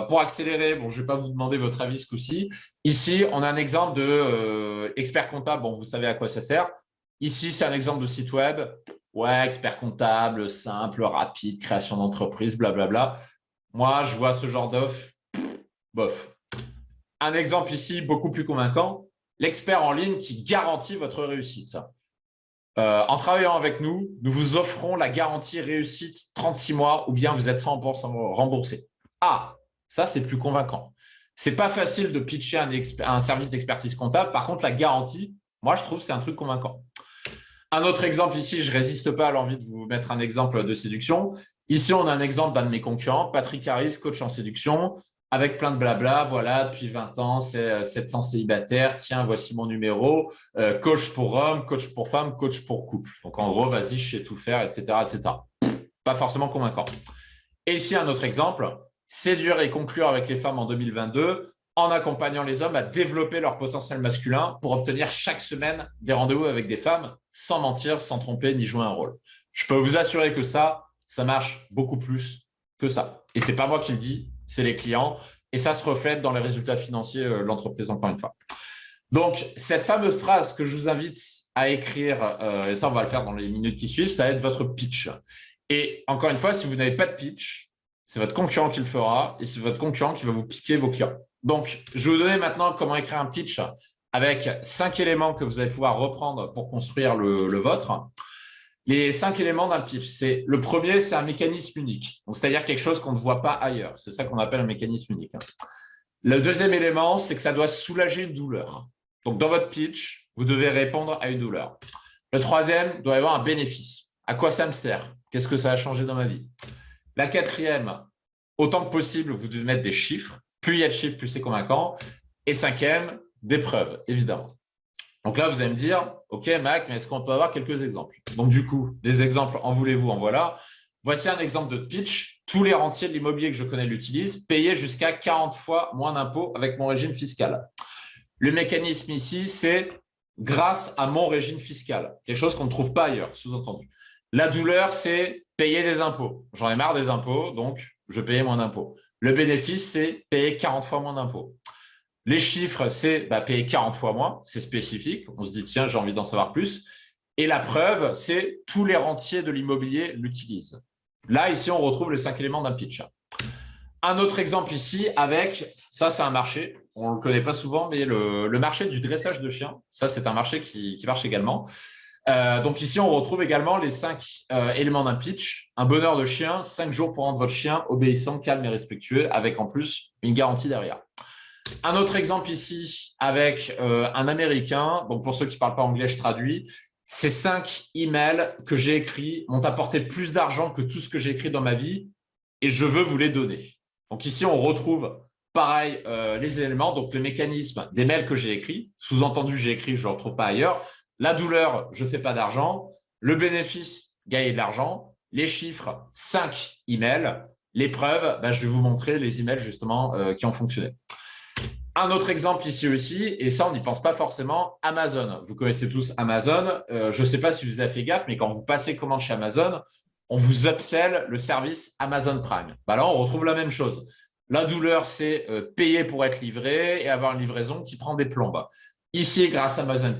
Pour accélérer, bon, je ne vais pas vous demander votre avis ce coup-ci. Ici, on a un exemple de expert comptable. Bon, vous savez à quoi ça sert. Ici, c'est un exemple de site web. Ouais, expert comptable, simple, rapide, création d'entreprise, blablabla. Moi, je vois ce genre d'offre, bof. Un exemple ici, beaucoup plus convaincant, l'expert en ligne qui garantit votre réussite. En travaillant avec nous, nous vous offrons la garantie réussite 36 mois ou bien vous êtes 100% remboursé. Ah, ça, c'est plus convaincant. Ce n'est pas facile de pitcher un service d'expertise comptable. Par contre, la garantie, moi, je trouve que c'est un truc convaincant. Un autre exemple ici, je ne résiste pas à l'envie de vous mettre un exemple de séduction. Ici, on a un exemple d'un de mes concurrents, Patrick Harris, coach en séduction, avec plein de blabla. Voilà, depuis 20 ans, c'est 700 célibataires. Tiens, voici mon numéro. Coach pour hommes, coach pour femmes, coach pour couple. Donc, en gros, vas-y, je sais tout faire, etc., etc. Pas forcément convaincant. Et ici, un autre exemple, séduire et conclure avec les femmes en 2022 en accompagnant les hommes à développer leur potentiel masculin pour obtenir chaque semaine des rendez-vous avec des femmes sans mentir, sans tromper, ni jouer un rôle. Je peux vous assurer que ça marche beaucoup plus que ça. Et ce n'est pas moi qui le dis, c'est les clients. Et ça se reflète dans les résultats financiers de l'entreprise, encore une fois. Donc, cette fameuse phrase que je vous invite à écrire, et ça, on va le faire dans les minutes qui suivent, ça va être votre pitch. Et encore une fois, si vous n'avez pas de pitch, c'est votre concurrent qui le fera et c'est votre concurrent qui va vous piquer vos clients. Donc, je vais vous donner maintenant comment écrire un pitch avec 5 éléments que vous allez pouvoir reprendre pour construire le vôtre. Les 5 éléments d'un pitch, le premier, c'est un mécanisme unique. Donc, c'est-à-dire quelque chose qu'on ne voit pas ailleurs. C'est ça qu'on appelle un mécanisme unique. Le deuxième élément, c'est que ça doit soulager une douleur. Donc, dans votre pitch, vous devez répondre à une douleur. Le troisième, il doit y avoir un bénéfice. À quoi ça me sert? Qu'est-ce que ça a changé dans ma vie? La quatrième, autant que possible, vous devez mettre des chiffres. Plus il y a de chiffres, plus c'est convaincant. Et cinquième, des preuves, évidemment. Donc là, vous allez me dire, OK, Mac, mais est-ce qu'on peut avoir quelques exemples? Donc du coup, des exemples, en voulez-vous, en voilà. Voici un exemple de pitch. Tous les rentiers de l'immobilier que je connais l'utilisent, payés jusqu'à 40 fois moins d'impôts avec mon régime fiscal. Le mécanisme ici, c'est grâce à mon régime fiscal. Quelque chose qu'on ne trouve pas ailleurs, sous-entendu. La douleur, c'est payer des impôts. J'en ai marre des impôts, donc je paye moins d'impôts. Le bénéfice, c'est payer 40 fois moins d'impôts. Les chiffres, c'est payer 40 fois moins, c'est spécifique. On se dit, tiens, j'ai envie d'en savoir plus. Et la preuve, c'est tous les rentiers de l'immobilier l'utilisent. Là, ici, on retrouve les 5 éléments d'un pitch. Un autre exemple ici avec, ça c'est un marché, on ne le connaît pas souvent, mais le marché du dressage de chiens, ça c'est un marché qui marche également. Donc ici, on retrouve également les 5 éléments d'un pitch. Un bonheur de chien, 5 jours pour rendre votre chien obéissant, calme et respectueux, avec en plus une garantie derrière. Un autre exemple ici avec un Américain. Donc pour ceux qui ne parlent pas anglais, je traduis. Ces 5 emails que j'ai écrits m'ont apporté plus d'argent que tout ce que j'ai écrit dans ma vie et je veux vous les donner. Donc ici, on retrouve pareil les éléments, donc le mécanisme des mails que j'ai écrits. Sous-entendu, j'ai écrit, je ne le retrouve pas ailleurs. La douleur, je ne fais pas d'argent. Le bénéfice, gagner de l'argent. Les chiffres, 5 emails. Les preuves, je vais vous montrer les emails justement qui ont fonctionné. Un autre exemple ici aussi, et ça, on n'y pense pas forcément, Amazon. Vous connaissez tous Amazon. Je ne sais pas si vous avez fait gaffe, mais quand vous passez commande chez Amazon, on vous upsell le service Amazon Prime. Là, on retrouve la même chose. La douleur, c'est payer pour être livré et avoir une livraison qui prend des plombes. Ici, grâce à Amazon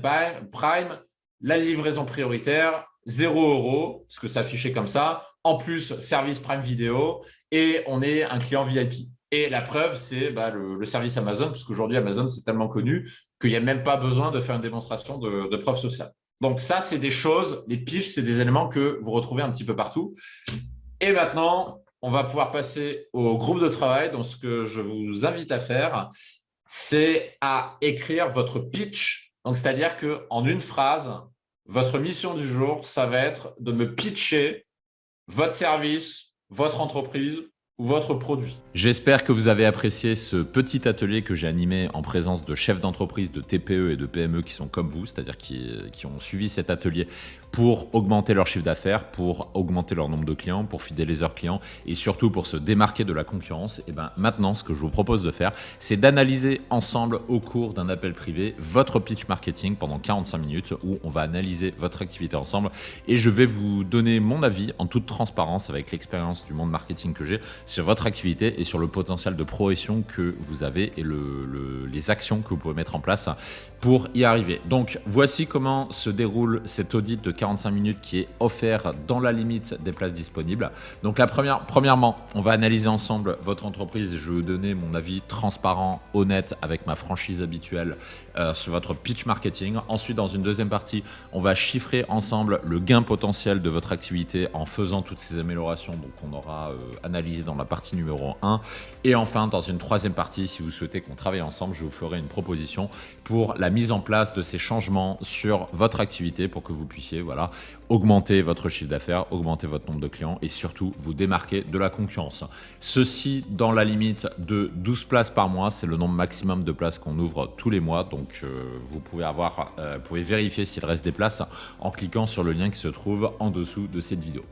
Prime, la livraison prioritaire, 0 €, parce que c'est affiché comme ça. En plus, service Prime Vidéo et on est un client VIP. Et la preuve, c'est le service Amazon, parce qu'aujourd'hui, Amazon, c'est tellement connu qu'il n'y a même pas besoin de faire une démonstration de preuve sociale. Donc ça, c'est des choses, les pitchs, c'est des éléments que vous retrouvez un petit peu partout. Et maintenant, on va pouvoir passer au groupe de travail. Donc, ce que je vous invite à faire, c'est à écrire votre pitch. Donc, c'est-à-dire qu'en une phrase, votre mission du jour, ça va être de me pitcher votre service, votre entreprise ou votre produit. J'espère que vous avez apprécié ce petit atelier que j'ai animé en présence de chefs d'entreprise, de TPE et de PME qui sont comme vous, c'est-à-dire qui ont suivi cet atelier pour augmenter leur chiffre d'affaires, pour augmenter leur nombre de clients, pour fidéliser leurs clients et surtout pour se démarquer de la concurrence. Et bien maintenant, ce que je vous propose de faire, c'est d'analyser ensemble au cours d'un appel privé votre pitch marketing pendant 45 minutes où on va analyser votre activité ensemble et je vais vous donner mon avis en toute transparence avec l'expérience du monde marketing que j'ai sur votre activité et sur le potentiel de progression que vous avez et les actions que vous pouvez mettre en place pour y arriver. Donc, voici comment se déroule cet audit de 45 minutes qui est offert dans la limite des places disponibles. Donc, premièrement, on va analyser ensemble votre entreprise et je vais vous donner mon avis transparent, honnête avec ma franchise habituelle sur votre pitch marketing. Ensuite, dans une deuxième partie, on va chiffrer ensemble le gain potentiel de votre activité en faisant toutes ces améliorations. Donc, on aura analysé dans la partie numéro 1. Et enfin, dans une troisième partie, si vous souhaitez qu'on travaille ensemble, je vous ferai une proposition pour la mise en place de ces changements sur votre activité pour que vous puissiez augmenter votre chiffre d'affaires, augmenter votre nombre de clients et surtout vous démarquer de la concurrence. Ceci dans la limite de 12 places par mois, c'est le nombre maximum de places qu'on ouvre tous les mois. Donc vous pouvez vérifier s'il reste des places en cliquant sur le lien qui se trouve en dessous de cette vidéo.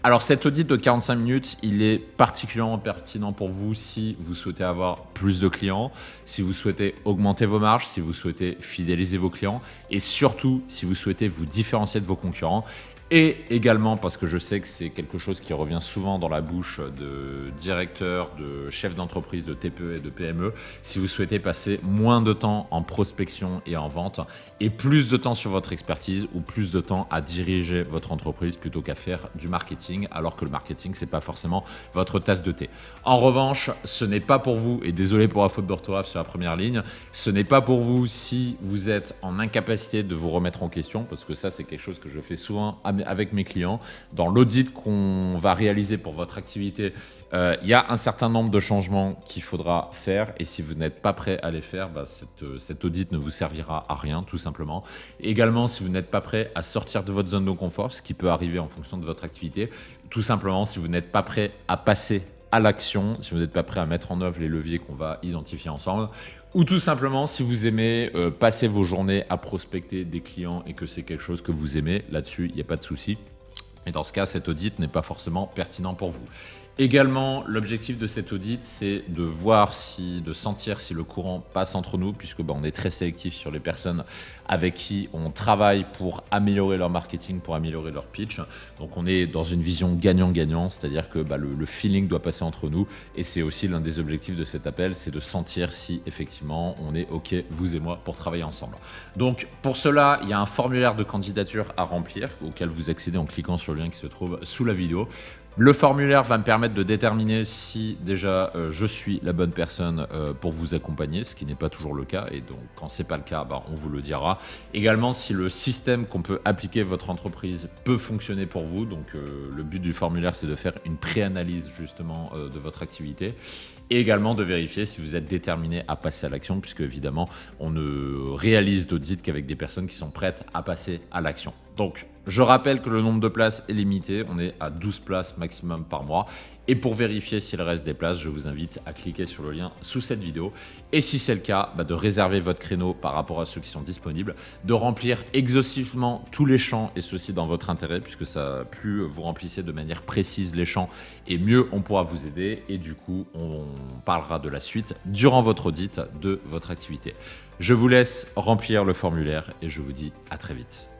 Alors cet audit de 45 minutes, il est particulièrement pertinent pour vous si vous souhaitez avoir plus de clients, si vous souhaitez augmenter vos marges, si vous souhaitez fidéliser vos clients et surtout si vous souhaitez vous différencier de vos concurrents. Et également parce que je sais que c'est quelque chose qui revient souvent dans la bouche de directeurs, de chefs d'entreprise, de TPE et de PME, si vous souhaitez passer moins de temps en prospection et en vente et plus de temps sur votre expertise ou plus de temps à diriger votre entreprise plutôt qu'à faire du marketing, alors que le marketing, c'est pas forcément votre tasse de thé. En revanche, ce n'est pas pour vous, et désolé pour la faute d'orthographe sur la première ligne, ce n'est pas pour vous si vous êtes en incapacité de vous remettre en question, parce que ça, c'est quelque chose que je fais souvent avec mes clients. Dans l'audit qu'on va réaliser pour votre activité, il y a un certain nombre de changements qu'il faudra faire et si vous n'êtes pas prêt à les faire, cet audit ne vous servira à rien tout simplement. Également, si vous n'êtes pas prêt à sortir de votre zone de confort, ce qui peut arriver en fonction de votre activité, tout simplement si vous n'êtes pas prêt à passer à l'action, si vous n'êtes pas prêt à mettre en œuvre les leviers qu'on va identifier ensemble, ou tout simplement si vous aimez passer vos journées à prospecter des clients et que c'est quelque chose que vous aimez, là-dessus, il n'y a pas de souci. Mais dans ce cas, cet audit n'est pas forcément pertinent pour vous. Également, l'objectif de cet audit, c'est de sentir si le courant passe entre nous, puisque on est très sélectif sur les personnes avec qui on travaille pour améliorer leur marketing, pour améliorer leur pitch. Donc, on est dans une vision gagnant-gagnant, c'est-à-dire que le feeling doit passer entre nous. Et c'est aussi l'un des objectifs de cet appel, c'est de sentir si effectivement on est OK, vous et moi, pour travailler ensemble. Donc, pour cela, il y a un formulaire de candidature à remplir, auquel vous accédez en cliquant sur le lien qui se trouve sous la vidéo. Le formulaire va me permettre de déterminer si déjà je suis la bonne personne pour vous accompagner, ce qui n'est pas toujours le cas. Et donc, quand ce n'est pas le cas, on vous le dira. Également, si le système qu'on peut appliquer à votre entreprise peut fonctionner pour vous. Donc, le but du formulaire, c'est de faire une pré-analyse justement de votre activité. Et également de vérifier si vous êtes déterminé à passer à l'action, puisque évidemment, on ne réalise d'audit qu'avec des personnes qui sont prêtes à passer à l'action. Donc, je rappelle que le nombre de places est limité, on est à 12 places maximum par mois. Et pour vérifier s'il reste des places, je vous invite à cliquer sur le lien sous cette vidéo. Et si c'est le cas, de réserver votre créneau par rapport à ceux qui sont disponibles, de remplir exhaustivement tous les champs, et ceci dans votre intérêt, puisque plus vous remplissez de manière précise les champs, et mieux on pourra vous aider. Et du coup, on parlera de la suite durant votre audit de votre activité. Je vous laisse remplir le formulaire et je vous dis à très vite.